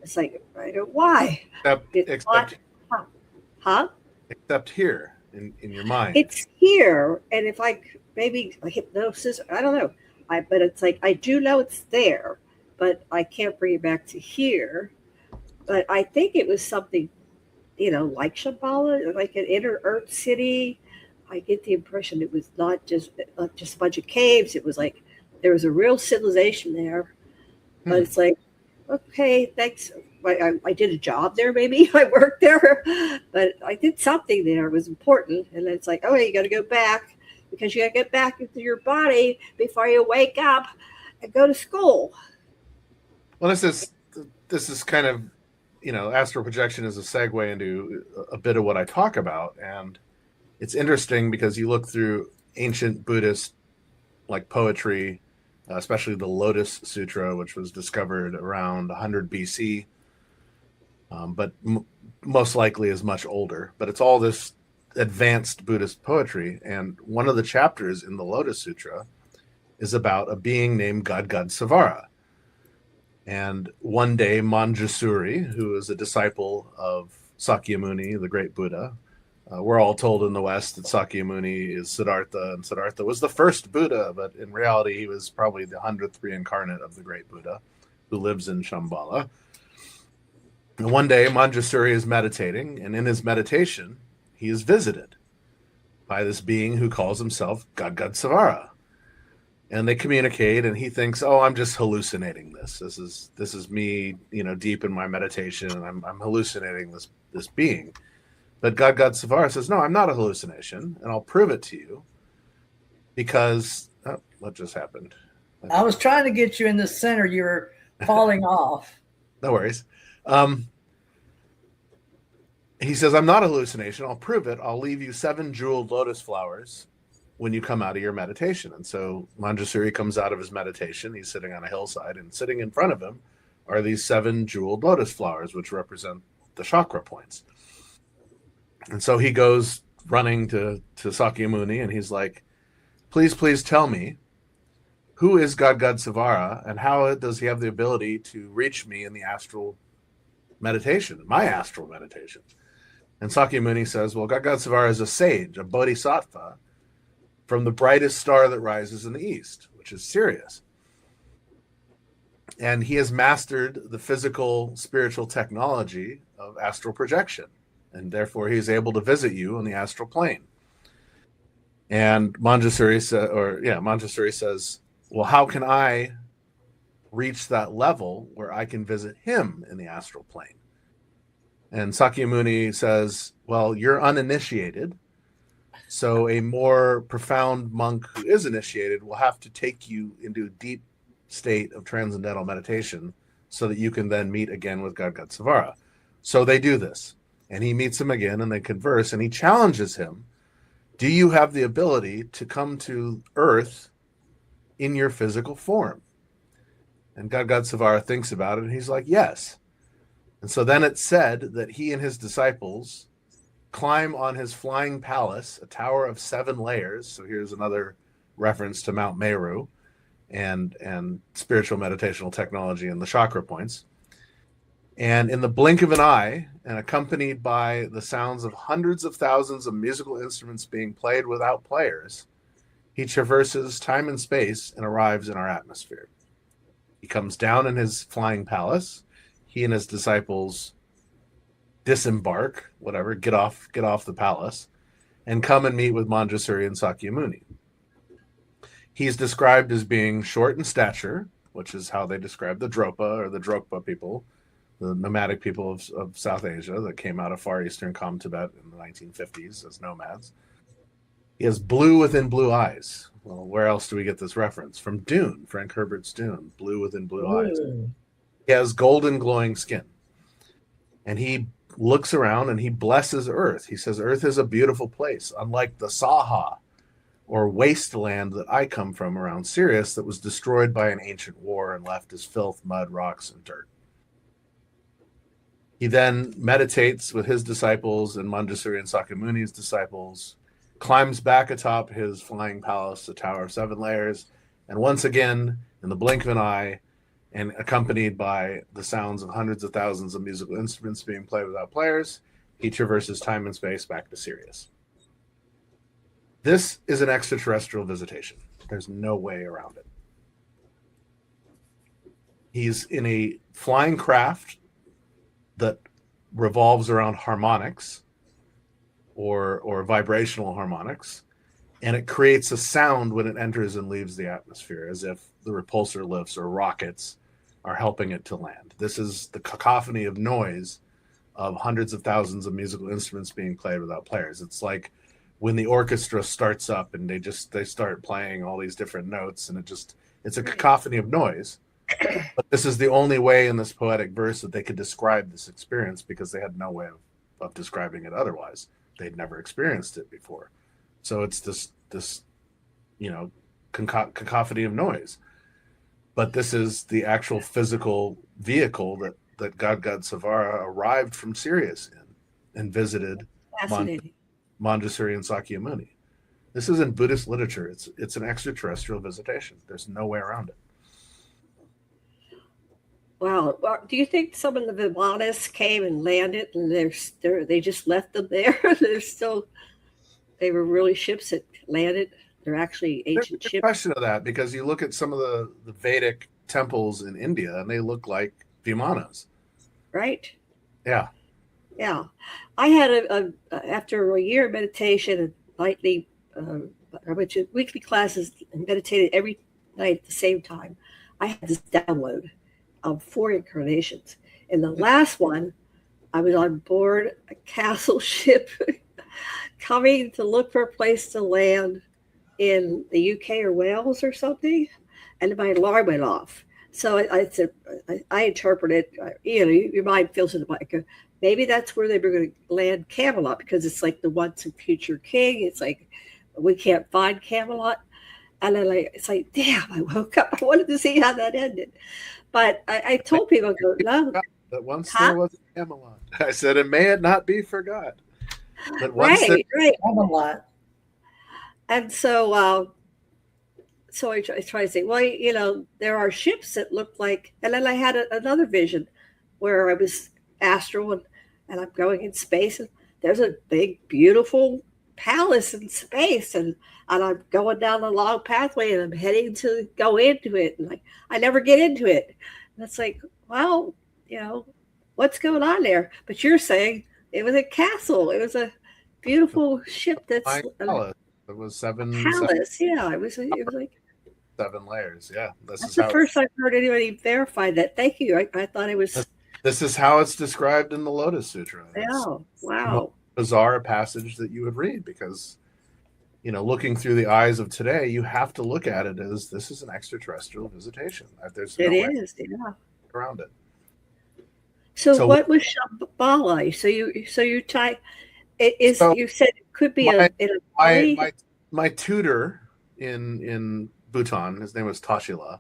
It's like, I don't know why. Except here in your mind. It's here, and if maybe hypnosis, I don't know. But it's like I do know it's there, but I can't bring it back to here. But I think it was something, like Shambhala, like an inner Earth city. I get the impression it was not just a bunch of caves. It was like there was a real civilization there. But it's like, okay, thanks. I did a job there, maybe. I worked there, but I did something there. It was important. And it's like, oh, you got to go back because you got to get back into your body before you wake up and go to school. Well, this is kind of, astral projection is a segue into a bit of what I talk about. And it's interesting because you look through ancient Buddhist like poetry, especially the Lotus Sutra, which was discovered around 100 BC, but most likely is much older. But it's all this advanced Buddhist poetry. And one of the chapters in the Lotus Sutra is about a being named Gadgad Savara. And one day, Manjusri, who is a disciple of Sakyamuni, the great Buddha, we're all told in the West that Sakyamuni is Siddhartha, and Siddhartha was the first Buddha, but in reality, he was probably the 100th reincarnate of the great Buddha who lives in Shambhala. And one day, Manjusri is meditating, and in his meditation, he is visited by this being who calls himself Gadgad Savara. And they communicate, and he thinks, "Oh, I'm just hallucinating this. This is me, deep in my meditation, and I'm hallucinating this being." But Gadgad Savara says, "No, I'm not a hallucination, and I'll prove it to you." Because what just happened? I was trying to get you in the center. You were falling off. No worries. He says, "I'm not a hallucination. I'll prove it. I'll leave you 7 jeweled lotus flowers when you come out of your meditation." And so Manjusri comes out of his meditation. He's sitting on a hillside, and sitting in front of him are these 7 jeweled lotus flowers, which represent the chakra points. And so he goes running to Sakyamuni, and he's like, please tell me, who is Gadgad Savara, and how does he have the ability to reach me in the astral meditation, my astral meditation?" And Sakyamuni says, "Well, Gadgad Savara is a sage, a bodhisattva, from the brightest star that rises in the east, which is Sirius. And he has mastered the physical, spiritual technology of astral projection. And therefore, he is able to visit you on the astral plane." And Manjusri says, "Well, how can I reach that level where I can visit him in the astral plane?" And Sakyamuni says, "Well, you're uninitiated. So a more profound monk who is initiated will have to take you into a deep state of transcendental meditation so that you can then meet again with Gadgad Savara." So they do this, and he meets him again, and they converse, and he challenges him, "Do you have the ability to come to Earth in your physical form?" And Gadgad Savara thinks about it, and he's like, "Yes." And so then it's said that he and his disciples climb on his flying palace, a tower of 7 layers. So here's another reference to Mount Meru and spiritual meditational technology and the chakra points. And in the blink of an eye, and accompanied by the sounds of hundreds of thousands of musical instruments being played without players, he traverses time and space and arrives in our atmosphere. He comes down in his flying palace. He and his disciples disembark, get off the palace, and come and meet with Manjusri and Sakyamuni. He's described as being short in stature, which is how they describe the Dropa or the Drokpa people, the nomadic people of South Asia that came out of far eastern Com Tibet in the 1950s as nomads. He has blue within blue eyes. Well, where else do we get this reference? From Dune, Frank Herbert's Dune, blue within blue eyes. He has golden glowing skin. And he looks around and he blesses Earth. He says, "Earth is a beautiful place, unlike the Saha, or wasteland that I come from around Sirius that was destroyed by an ancient war and left as filth, mud, rocks, and dirt." He then meditates with his disciples and Manjusri and Sakyamuni's disciples, climbs back atop his flying palace, a tower of 7 layers, and once again, in the blink of an eye, and accompanied by the sounds of hundreds of thousands of musical instruments being played without players, he traverses time and space back to Sirius. This is an extraterrestrial visitation. There's no way around it. He's in a flying craft that revolves around harmonics or vibrational harmonics, and it creates a sound when it enters and leaves the atmosphere, as if the repulsor lifts or rockets are helping it to land. This is the cacophony of noise of hundreds of thousands of musical instruments being played without players. It's like when the orchestra starts up and they start playing all these different notes, and it's a cacophony of noise. But this is the only way in this poetic verse that they could describe this experience, because they had no way of describing it otherwise. They'd never experienced it before. So it's this cacophony of noise. But this is the actual physical vehicle that Gadgad Savara arrived from Sirius in and visited Manjusri and Sakyamuni. This is in Buddhist literature. It's an extraterrestrial visitation. There's no way around it. Wow. Well, do you think some of the Vimanas came and landed and they just left them there? They were really ships that landed. They're actually ancient There's a ships. question of that because you look at some of the Vedic temples in India and they look like Vimanas. Right? Yeah. Yeah. I had after a year of meditation and nightly, I went to weekly classes and meditated every night at the same time. I had this download of 4 incarnations. In the last one, I was on board a castle ship coming to look for a place to land in the UK or Wales or something, and my alarm went off. So I said, I interpreted, your mind fills in the blank. Maybe that's where they were going to land Camelot, because it's like the once and future king. It's like, we can't find Camelot. And then it's like, damn, I woke up. I wanted to see how that ended. But I told people, no. That once there was a Camelot. I said, and may it not be forgot. But once Right. Camelot. And so I try to say, well, there are ships that look like, and then I had another vision where I was astral and I'm going in space, and there's a big, beautiful palace in space, and I'm going down a long pathway and I'm heading to go into it. And I never get into it. And it's like, well, what's going on there? But you're saying it was a castle. It was a beautiful ship that's palace. It was seven. Palace, yeah. It was like 7 layers. Yeah, that's the first I've heard anybody verify that. Thank you. I thought it was. This is how it's described in the Lotus Sutra. Yeah. Wow. Bizarre passage that you would read because, looking through the eyes of today, you have to look at it as this is an extraterrestrial visitation. There's no way around it. So what was Shambhala? So you tie it is. So you said it could be my tutor in Bhutan, his name was Tashila.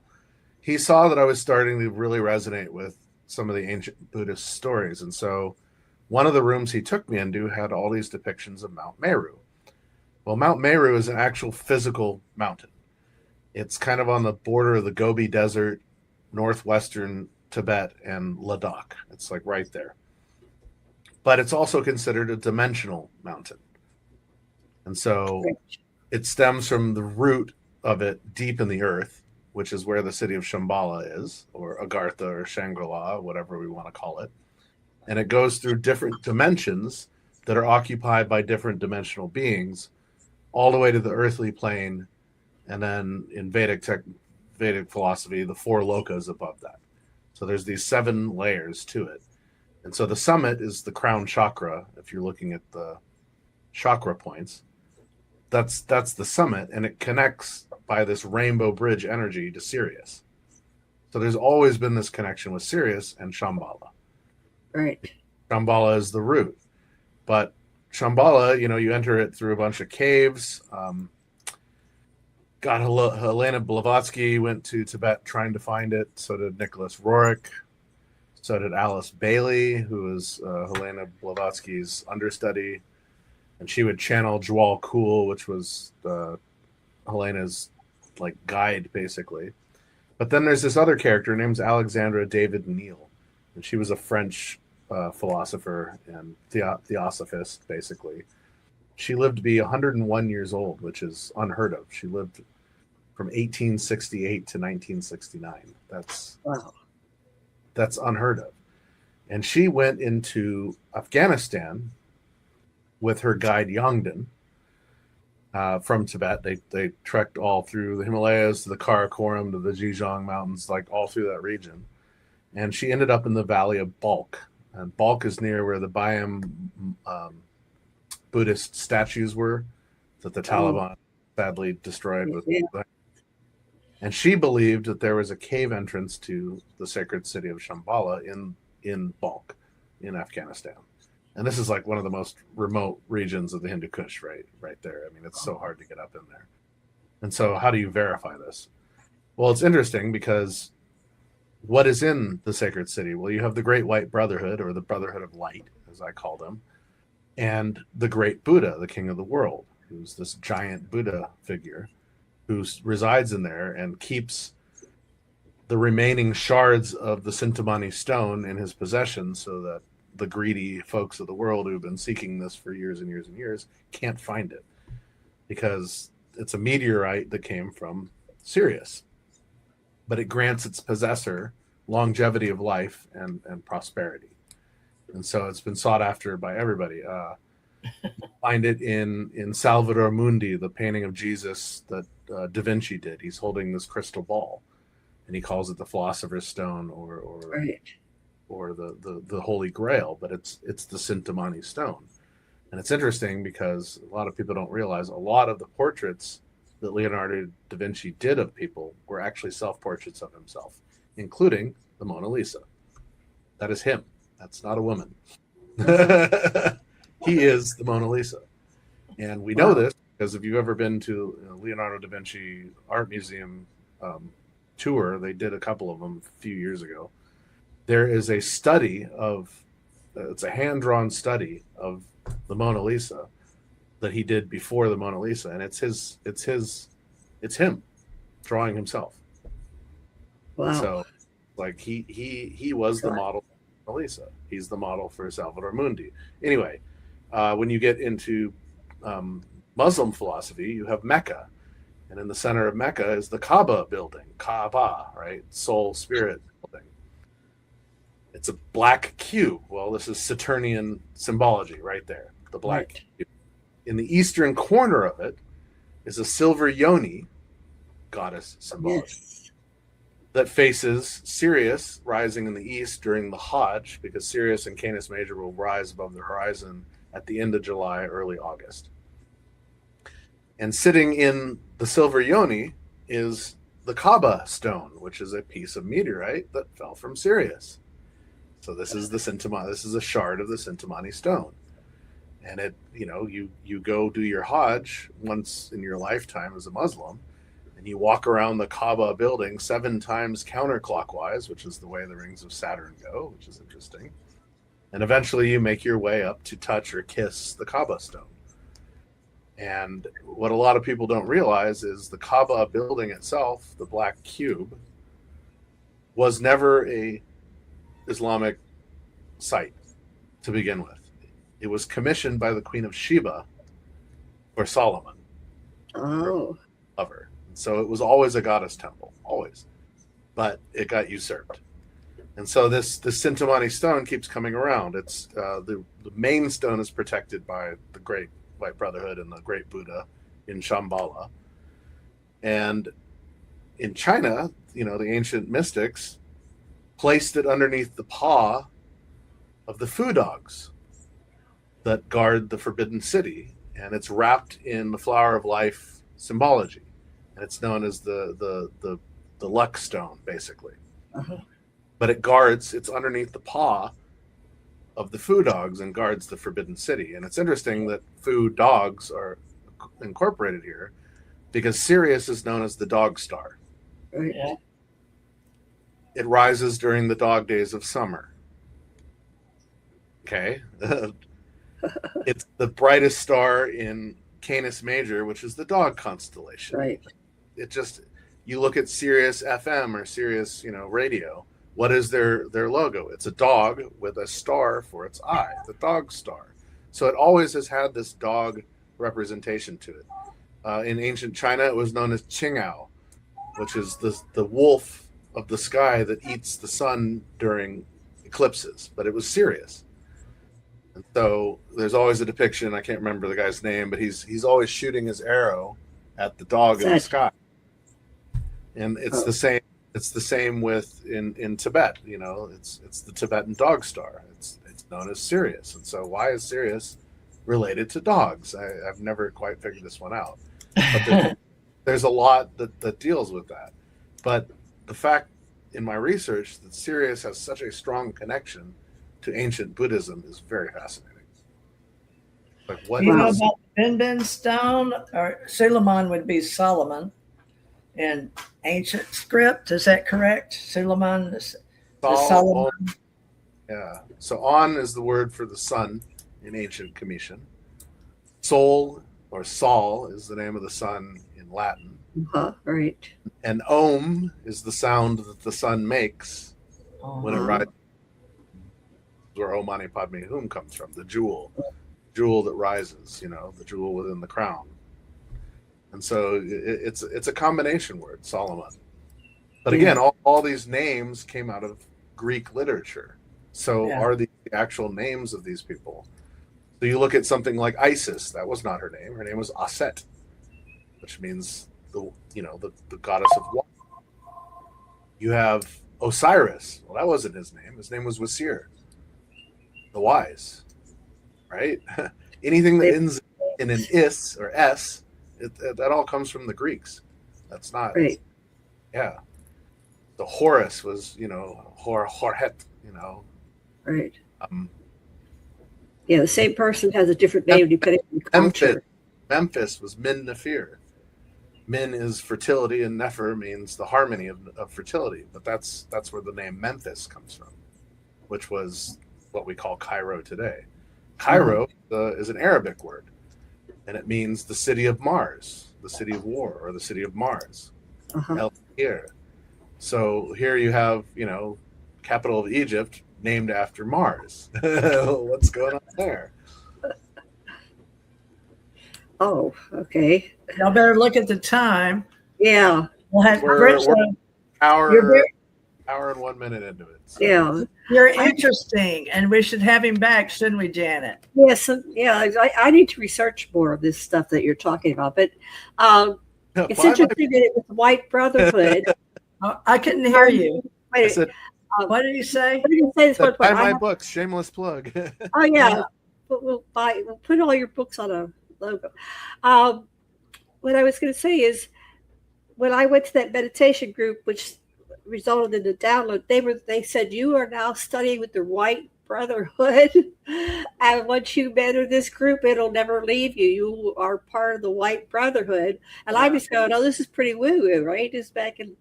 He saw that I was starting to really resonate with some of the ancient Buddhist stories, and so one of the rooms he took me into had all these depictions of Mount Meru. Well, Mount Meru is an actual physical mountain. It's kind of on the border of the Gobi Desert, northwestern Tibet, and Ladakh. It's like right there. But it's also considered a dimensional mountain. And so it stems from the root of it deep in the earth, which is where the city of Shambhala is, or Agartha, or Shangri-La, whatever we want to call it. And it goes through different dimensions that are occupied by different dimensional beings, all the way to the earthly plane, and then in Vedic philosophy, the 4 lokas above that. So there's these 7 layers to it. And so the summit is the crown chakra. If you're looking at the chakra points, that's the summit, and it connects by this rainbow bridge energy to Sirius. So there's always been this connection with Sirius and Shambhala. Right. Shambhala is the root. But Shambhala, you enter it through a bunch of caves. Helena Blavatsky went to Tibet trying to find it. So did Nicholas Roerich. So did Alice Bailey, who was Helena Blavatsky's understudy. And she would channel Jwal Khul, which was Helena's guide, basically. But then there's this other character named Alexandra David Neal. And she was a French philosopher and theosophist, basically. She lived to be 101 years old, which is unheard of. She lived from 1868 to 1969. That's unheard of. And she went into Afghanistan with her guide Yongden from Tibet. They trekked all through the Himalayas to the Karakoram to the Zhejiang Mountains, all through that region. And she ended up in the valley of Balkh. And Balkh is near where the Bayam Buddhist statues were that the Taliban sadly destroyed. And she believed that there was a cave entrance to the sacred city of Shambhala in Balkh, in Afghanistan. And this is one of the most remote regions of the Hindu Kush, right there. I mean, it's so hard to get up in there. And so how do you verify this? Well, it's interesting because what is in the sacred city? Well, you have the Great White Brotherhood, or the Brotherhood of Light, as I call them, and the Great Buddha, the King of the World. who's this giant Buddha figure who resides in there and keeps the remaining shards of the Sintamani stone in his possession so that the greedy folks of the world who've been seeking this for years and years and years can't find it, because it's a meteorite that came from Sirius, but it grants its possessor longevity of life and prosperity. And so it's been sought after by everybody. Find it in Salvator Mundi, the painting of Jesus that Da Vinci did. He's holding this crystal ball, and he calls it the Philosopher's Stone or the Holy Grail, but it's the Sintamani stone. And it's interesting because a lot of people don't realize a lot of the portraits that Leonardo da Vinci did of people were actually self-portraits of himself, including the Mona Lisa. That is him. That's not a woman. He is the Mona Lisa. And we know this because if you've ever been to Leonardo da Vinci Art Museum tour, they did a couple of them a few years ago. There is a study of, it's a hand-drawn study of the Mona Lisa that he did before the Mona Lisa, and it's him drawing himself. Wow. So, like he was the model for Mona Lisa. He's the model for Salvator Mundi. Anyway, when you get into Muslim philosophy, you have Mecca, and in the center of Mecca is the Kaaba building, Kaaba, right? Soul Spirit building. It's a black cube. Well, this is Saturnian symbology right there, the black cube. In the eastern corner of it is a silver yoni, goddess symbology, that faces Sirius rising in the east during the Hajj, because Sirius and Canis Major will rise above the horizon at the end of July, early August. And sitting in the silver yoni is the Kaaba stone, which is a piece of meteorite that fell from Sirius. So this is the Sintamani. This is a shard of the Sintamani stone. And it, you go do your Hajj once in your lifetime as a Muslim, and you walk around the Kaaba building 7 times counterclockwise, which is the way the rings of Saturn go, which is interesting. And eventually you make your way up to touch or kiss the Kaaba stone. And what a lot of people don't realize is the Kaaba building itself, the black cube, was never a Islamic site to begin with. It was commissioned by the Queen of Sheba for Solomon. Oh. Lover. So it was always a goddess temple, always. But it got usurped. And so this Sintamani stone keeps coming around. It's the main stone is protected by the Great White Brotherhood and the Great Buddha in Shambhala. And in China, the ancient mystics placed it underneath the paw of the Fu dogs that guard the Forbidden City, and it's wrapped in the flower of life symbology, and it's known as the luck stone, basically. Uh-huh. But it's underneath the paw of the Fu dogs and guards the Forbidden City. And it's interesting that Fu dogs are incorporated here because Sirius is known as the dog star. Right. Yeah. It rises during the dog days of summer. Okay. It's the brightest star in Canis Major, which is the dog constellation. Right. You look at Sirius FM or Sirius, radio. What is their logo? It's a dog with a star for its eye, the dog star. So it always has had this dog representation to it. In ancient China, it was known as Qingao, which is the wolf of the sky that eats the sun during eclipses, but it was Sirius. And so there's always a depiction, I can't remember the guy's name, but he's always shooting his arrow at the dog in the sky. And it's the same. It's the same with in Tibet. It's the Tibetan dog star. It's known as Sirius. And so why is Sirius related to dogs? I've never quite figured this one out. But there's a lot that deals with that. But the fact in my research that Sirius has such a strong connection to ancient Buddhism is very fascinating. Like what? Do you know about the Benben stone? Or Suleiman would be Solomon in ancient script. Is that correct? Suleiman, Solomon. Yeah. So On is the word for the sun in ancient Commission. Sol or Sol is the name of the sun in Latin. Right. And Om is the sound that the sun makes when it rises, where Om Mani Padme Hum comes from, the jewel that rises, the jewel within the crown. And so it's a combination word, Solomon. But again, all these names came out of Greek literature. So are the actual names of these people? So you look at something like Isis. That was not her name. Her name was Aset, which means the goddess of water. You have Osiris. Well, that wasn't his name. His name was Wasir, the wise. Right? Anything that ends in an is or s, that all comes from the Greeks. That's not right. Yeah. The Horus was, Horhet, Right. The same person has a different name depending on the culture. Memphis was Min Nefer. Min is fertility, and Nefer means the harmony of fertility. But that's where the name Memphis comes from, which was what we call Cairo today. Cairo is an Arabic word, and it means the city of Mars, the city of war, or the city of Mars. El Cairo. So here you have, capital of Egypt named after Mars. What's going on there? Oh, okay. Y'all better look at the time. Yeah. We'll have we're hour and 1 minute into it. So. Yeah. You're interesting, and we should have him back, shouldn't we, Janet? Yes. I need to research more of this stuff that you're talking about. But it's interesting that it was White Brotherhood. I couldn't hear you. I said, what did you say? What did you say? Buy my books. Shameless plug. Oh yeah, we'll put all your books on a logo. What I was going to say is, when I went to that meditation group, which resulted in the download, they said you are now studying with the White Brotherhood, and once you enter this group, it'll never leave you. You are part of the White Brotherhood, and I was going, oh, this is pretty woo-woo, right? It's back in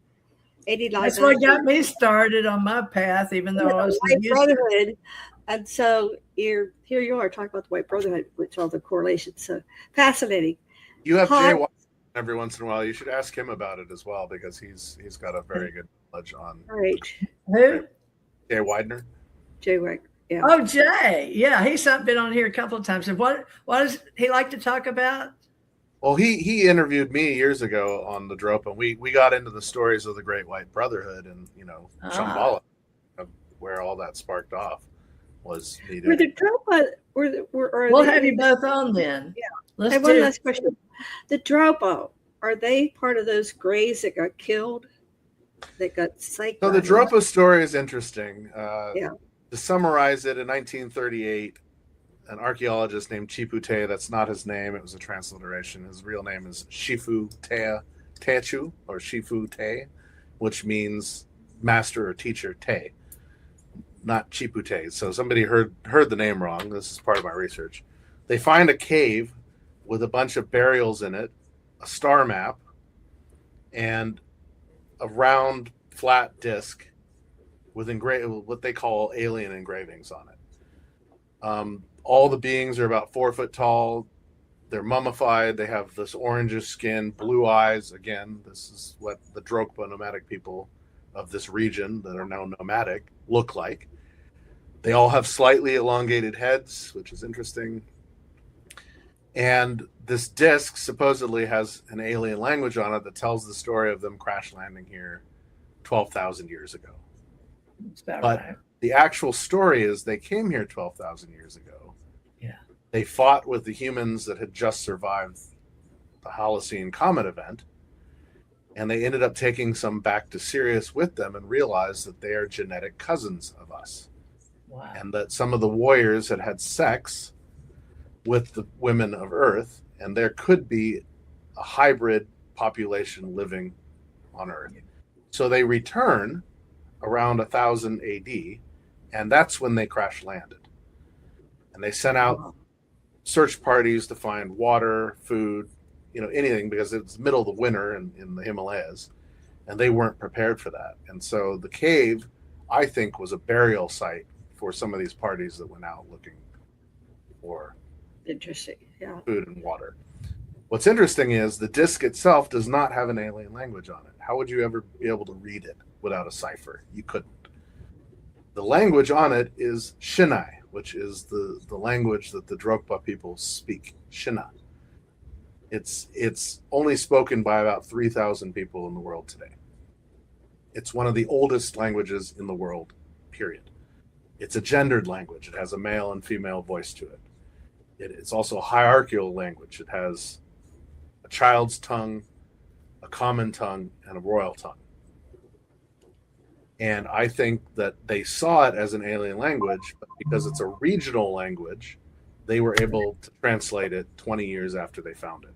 89. That's what got me started on my path, even though I was White Brotherhood. And so here you are talking about the White Brotherhood, which all the correlations. So fascinating. You have Jay Widener every once in a while. You should ask him about it as well, because he's got a very good knowledge on. Right. Who? Jay Widener. Jay Widener. Yeah. Oh, Jay. Yeah, he's been on here a couple of times. And what does he like to talk about? Well, he interviewed me years ago on the Dropa, and we got into the stories of the Great White Brotherhood, and Shambhala, where all that sparked off was needed. Were the Dropa we'll have you both on then. Yeah. I have one last question. The Dropa, are they part of those Greys that got killed? That got psyched? So the Dropa story is interesting. To summarize it, in 1938, an archaeologist named Chipute, that's not his name, it was a transliteration. His real name is Shifu Techu, or Shifu Te, which means master or teacher Te, not Chipute. So somebody heard the name wrong. This is part of my research. They find a cave with a bunch of burials in it, a star map, and a round flat disc with what they call alien engravings on it. All the beings are about 4 foot tall. They're mummified. They have this orangish skin, blue eyes. Again, this is what the Drokpa nomadic people of this region that are now nomadic look like. They all have slightly elongated heads, which is interesting. And this disc supposedly has an alien language on it that tells the story of them crash landing here 12,000 years ago. But right. The actual story is they came here 12,000 years ago. Yeah. They fought with the humans that had just survived the Holocene comet event, and they ended up taking some back to Sirius with them and realized that they are genetic cousins of us. Wow. And that some of the warriors had sex with the women of Earth, and there could be a hybrid population living on Earth. So they return around 1000 AD, and that's when they crash landed. And they sent out search parties to find water, food, anything, because it's the middle of the winter in the Himalayas, and they weren't prepared for that. And so the cave, I think, was a burial site for some of these parties that went out looking for interesting, yeah, food and water. What's interesting is the disc itself does not have an alien language on it. How would you ever be able to read it without a cipher? You couldn't. The language on it is Shinai, which is the language that the Drokpa people speak, Shina. It's only spoken by about 3,000 people in the world today. It's one of the oldest languages in the world, period. It's a gendered language. It has a male and female voice to it. It's also a hierarchical language. It has a child's tongue, a common tongue, and a royal tongue. And I think that they saw it as an alien language, but because it's a regional language, they were able to translate it 20 years after they found it.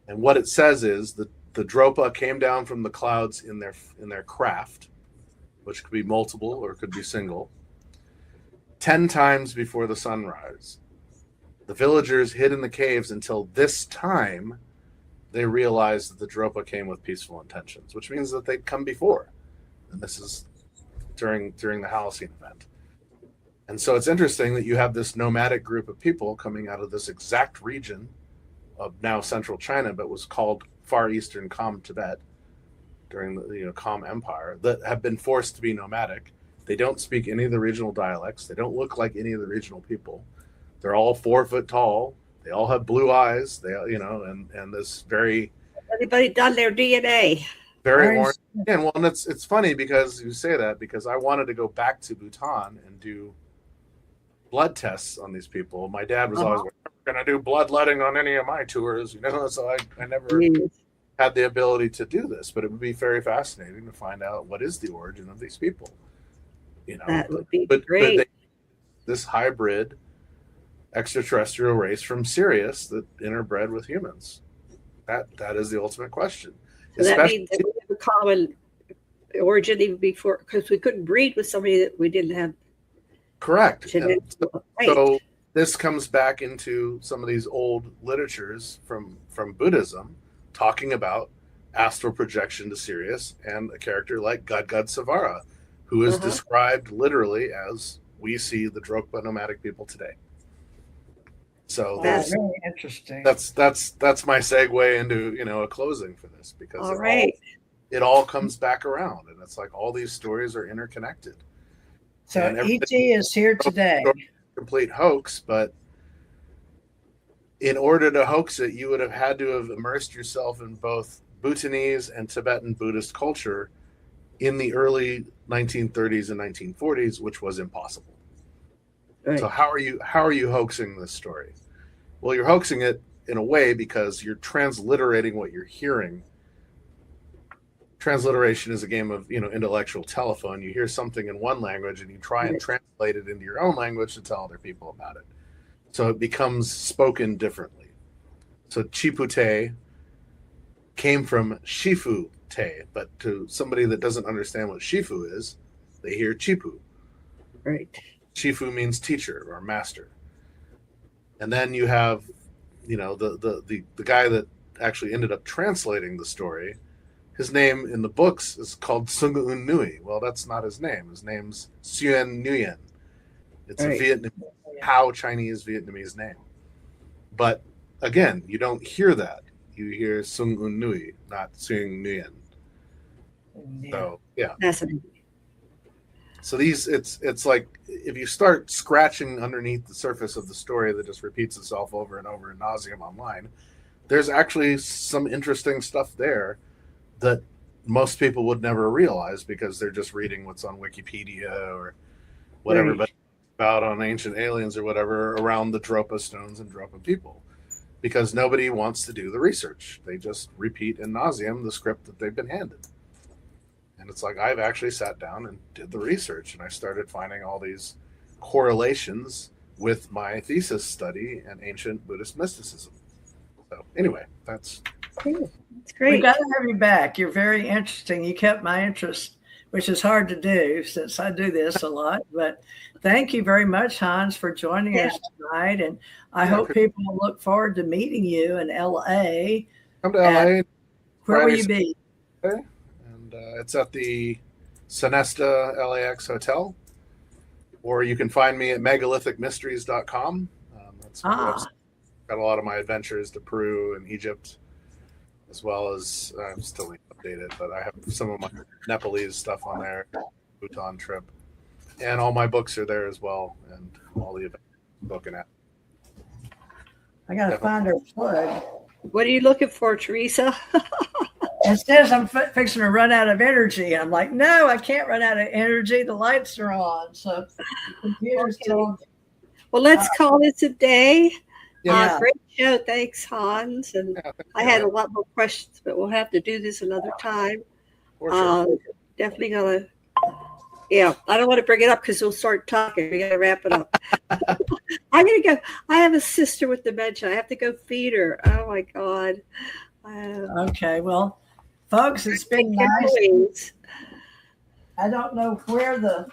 And what it says is that the Dropa came down from the clouds in their craft, which could be multiple or it could be single, 10 times before the sunrise. The villagers hid in the caves until this time they realized that the Dropa came with peaceful intentions, which means that they'd come before. And this is during the Holocene event. And so it's interesting that you have this nomadic group of people coming out of this exact region of now central China, but was called Far Eastern Kham Tibet during the Kham Empire, that have been forced to be nomadic. They don't speak any of the regional dialects. They don't look like any of the regional people. They're all 4 foot tall. They all have blue eyes. They, and this very Everybody done their DNA. very orange skin. Well, and it's funny because you say that, because I wanted to go back to Bhutan and do blood tests on these people. My dad was always going to do bloodletting on any of my tours, so I never had the ability to do this, but it would be very fascinating to find out what is the origin of these people. That would be great. But this hybrid extraterrestrial race from Sirius that interbred with humans. That is the ultimate question. So that means that we have a common origin even before, because we couldn't breed with somebody that we didn't have. Correct. Right. So this comes back into some of these old literatures from Buddhism, talking about astral projection to Sirius, and a character like Gadgad Savara, who is described literally as we see the Drokpa nomadic people today. So that's very interesting. That's my segue into a closing for this, because it all comes back around, and it's like all these stories are interconnected. So ET is here today. Complete hoax, but in order to hoax it, you would have had to have immersed yourself in both Bhutanese and Tibetan Buddhist culture in the early 1930s and 1940s, which was impossible. Right. So how are you hoaxing this story? Well, you're hoaxing it in a way because you're transliterating what you're hearing. Transliteration is a game of intellectual telephone. You hear something in one language and you try and translate it into your own language to tell other people about it. So it becomes spoken differently. So Chipute came from Shifu Te, but to somebody that doesn't understand what Shifu is, they hear Chipu. Right. Shifu means teacher or master. And then you have, the guy that actually ended up translating the story. His name in the books is called Sungun Nui. Well, that's not his name. His name's Xuyen Nguyen. It's a Vietnamese, Chinese Vietnamese name. But again, you don't hear that. You hear Sungun Nui, not Xuyen Nguyen. So Fascinating. So it's like if you start scratching underneath the surface of the story that just repeats itself over and over ad nauseum online, there's actually some interesting stuff there that most people would never realize because they're just reading what's on Wikipedia or whatever, but about on Ancient Aliens or whatever around the Dropa stones and Dropa people, because nobody wants to do the research. They just repeat ad nauseum the script that they've been handed. And it's like, I've actually sat down and did the research, and I started finding all these correlations with my thesis study in ancient Buddhist mysticism. So anyway, that's great. We've got to have you back. You're very interesting. You kept my interest, which is hard to do since I do this a lot. But thank you very much, Hans, for joining us tonight. And I hope people will look forward to meeting you in LA. Come to LA. Where will you be? Okay. It's at the Sonesta LAX Hotel, or you can find me at megalithic mysteries.com. That's my website. got a lot of my adventures to Peru and Egypt, as well as I'm still need to update it, but I have some of my Nepalese stuff on there, Bhutan trip, and all my books are there as well, and all the events I'm looking at. I got to find her plug. What are you looking for, Teresa? It says I'm fixing to run out of energy. I'm like, no, I can't run out of energy. The lights are on. So the computer's telling me. Well, let's call this a day. Yeah. Great show. Thanks, Hans. And I had a lot more questions, but we'll have to do this another time. For sure. Definitely gonna. Yeah, I don't want to bring it up because we'll start talking. We got to wrap it up. I'm gonna go. I have a sister with dementia. I have to go feed her. Oh my God. Okay, well, folks, it's been nice. I don't know where the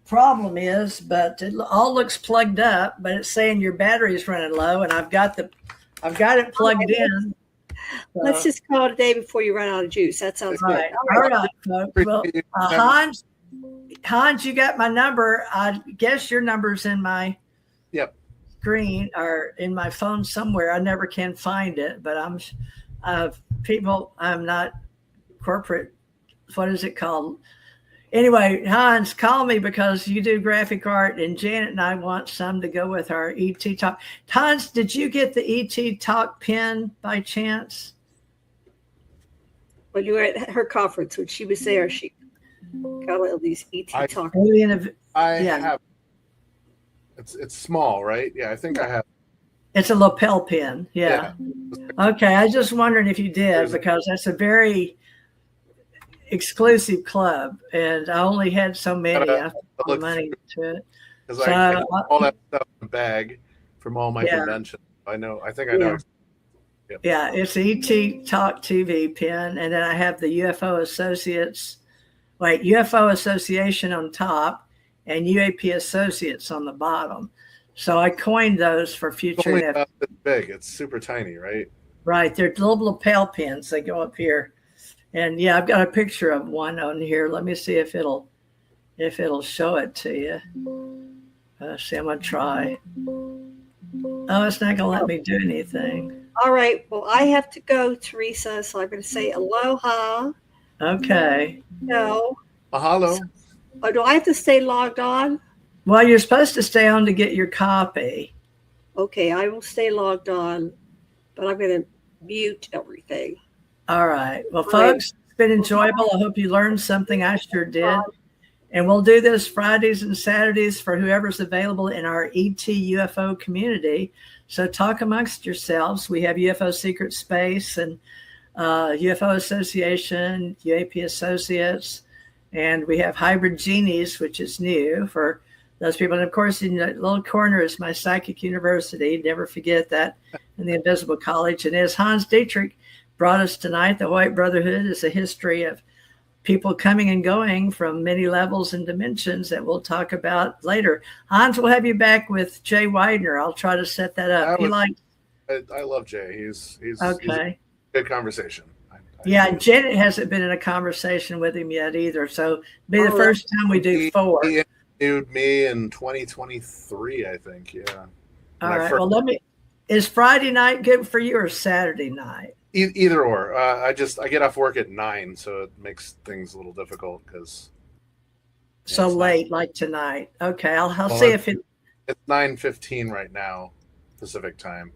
problem is, but it all looks plugged up. But it's saying your battery's running low, and I've got it plugged in. So. Let's just call it a day before you run out of juice. That sounds right. good. All right, folks. Well, Hans, you got my number. I guess your number's in my screen or in my phone somewhere. I never can find it, but I'm not corporate. What is it called? Anyway, Hans, call me because you do graphic art, and Janet and I want some to go with our ET Talk. Hans, did you get the ET Talk pen by chance? When you were at her conference, when she was there, she got all these ET Talk. I have. It's small, right? Yeah, I think I have. It's a lapel pin. Yeah. Okay, I was just wondering if you did because that's a very exclusive club, and I only had so many. I put money into it. Because I all that stuff in a bag from all my conventions. I know. I think I know. Yeah, it's the ET Talk TV pin, and then I have the UFO Association on top, and UAP Associates on the bottom. So I coined those for future. It's only about this big. It's super tiny, right? Right. They're little lapel pins. They go up here. And yeah, I've got a picture of one on here. Let me see if it'll show it to you. See, I'm gonna try. Oh, it's not gonna let me do anything. All right. Well, I have to go, Teresa. So I'm gonna say aloha. Okay. No. Mahalo. Oh, do I have to stay logged on? Well, you're supposed to stay on to get your copy. Okay, I will stay logged on, but I'm gonna mute everything. All right. Well, folks, it's been enjoyable. I hope you learned something. I sure did. And we'll do this Fridays and Saturdays for whoever's available in our ET UFO community. So talk amongst yourselves. We have UFO Secret Space and UFO Association, UAP Associates, and we have Hybrid Genies, which is new for those people. And of course, in the little corner is my Psychic University. Never forget that. And the Invisible College. And as Hans Dietrich brought us tonight, the White Brotherhood is a history of people coming and going from many levels and dimensions that we'll talk about later. Hans, we'll have you back with Jay Widener. I'll try to set that up. I love Jay. He's okay. He's a good conversation. Yeah, Janet hasn't been in a conversation with him yet either. So it'll be the first time we do 4. He interviewed me in 2023, I think. Yeah. All right. Well, is Friday night good for you or Saturday night? Either or. I get off work at 9, so it makes things a little difficult because. So late, like tonight. Okay, I'll see if it. It's 9:15 right now, Pacific time.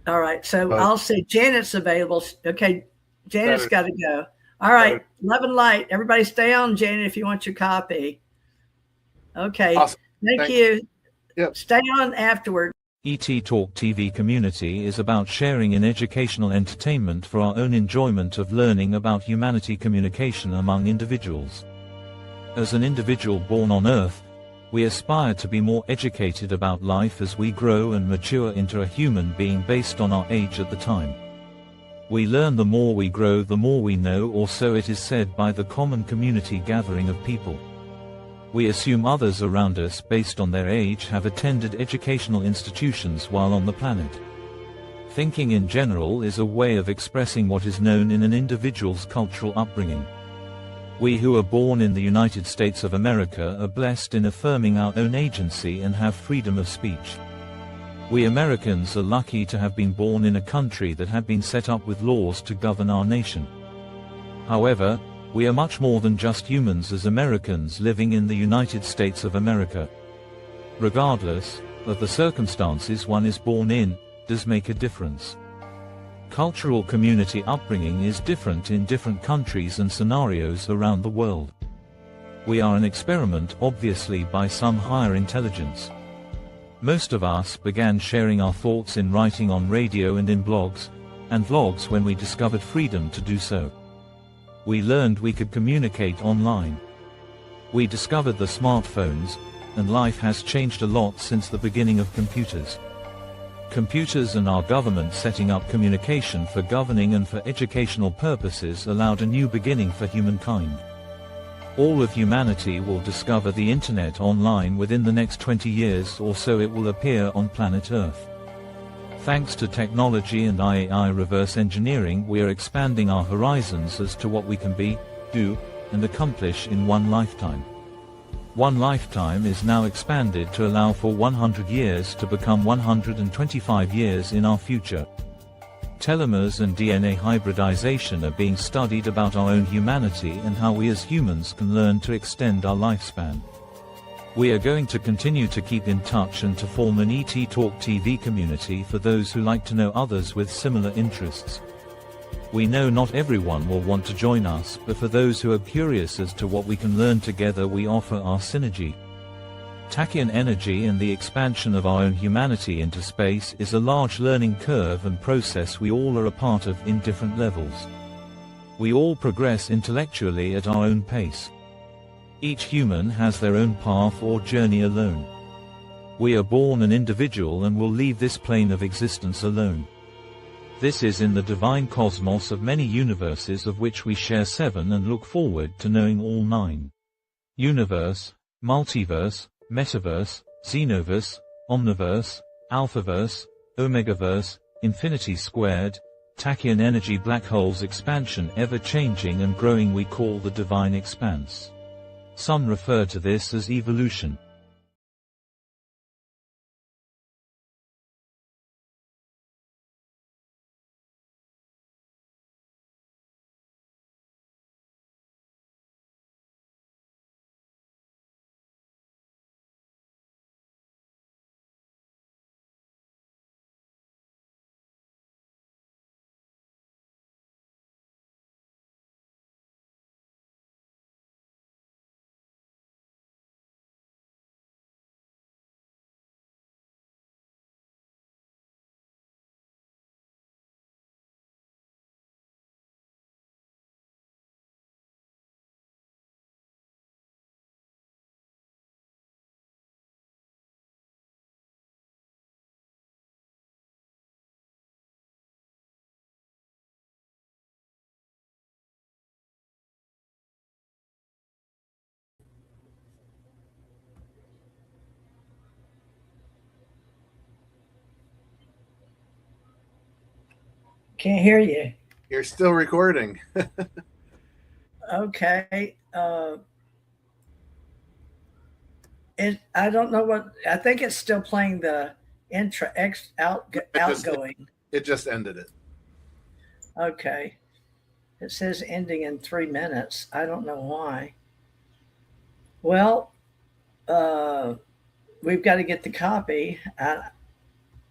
All right, so I'll see. Janet's available. Okay, Janet's got to go. All right, love and light. Everybody, stay on, Janet, if you want your copy. Okay, awesome. Thank you. Yep. Stay on afterward. ET Talk TV community is about sharing in educational entertainment for our own enjoyment of learning about humanity communication among individuals. As an individual born on Earth, we aspire to be more educated about life as we grow and mature into a human being based on our age at the time. We learn the more we grow, the more we know, or so it is said by the common community gathering of people. We assume others around us based on their age have attended educational institutions while on the planet. Thinking in general is a way of expressing what is known in an individual's cultural upbringing. We who are born in the United States of America are blessed in affirming our own agency and have freedom of speech. We Americans are lucky to have been born in a country that had been set up with laws to govern our nation. However, we are much more than just humans as Americans living in the United States of America. Regardless of the circumstances one is born in, does make a difference. Cultural community upbringing is different in different countries and scenarios around the world. We are an experiment, obviously, by some higher intelligence. Most of us began sharing our thoughts in writing on radio and in blogs, and vlogs when we discovered freedom to do so. We learned we could communicate online. We discovered the smartphones, and life has changed a lot since the beginning of computers. Computers and our government setting up communication for governing and for educational purposes allowed a new beginning for humankind. All of humanity will discover the internet online within the next 20 years or so. It will appear on planet Earth. Thanks to technology and AI reverse engineering, we are expanding our horizons as to what we can be, do, and accomplish in one lifetime. One lifetime is now expanded to allow for 100 years to become 125 years in our future. Telomeres and DNA hybridization are being studied about our own humanity and how we as humans can learn to extend our lifespan. We are going to continue to keep in touch and to form an ET Talk TV community for those who like to know others with similar interests. We know not everyone will want to join us, but for those who are curious as to what we can learn together, we offer our synergy. Tachyon energy and the expansion of our own humanity into space is a large learning curve and process we all are a part of in different levels. We all progress intellectually at our own pace. Each human has their own path or journey alone. We are born an individual and will leave this plane of existence alone. This is in the divine cosmos of many universes, of which we share 7 and look forward to knowing all 9. Universe, multiverse, metaverse, xenoverse, omniverse, alphaverse, omegaverse, infinity squared, tachyon energy, black holes, expansion, ever-changing and growing, we call the divine expanse. Some refer to this as evolution. Can't hear you. You're still recording. Okay. I don't know what. I think it's still playing the outgoing. It just ended it. Okay. It says ending in 3 minutes. I don't know why. Well, we've got to get the copy.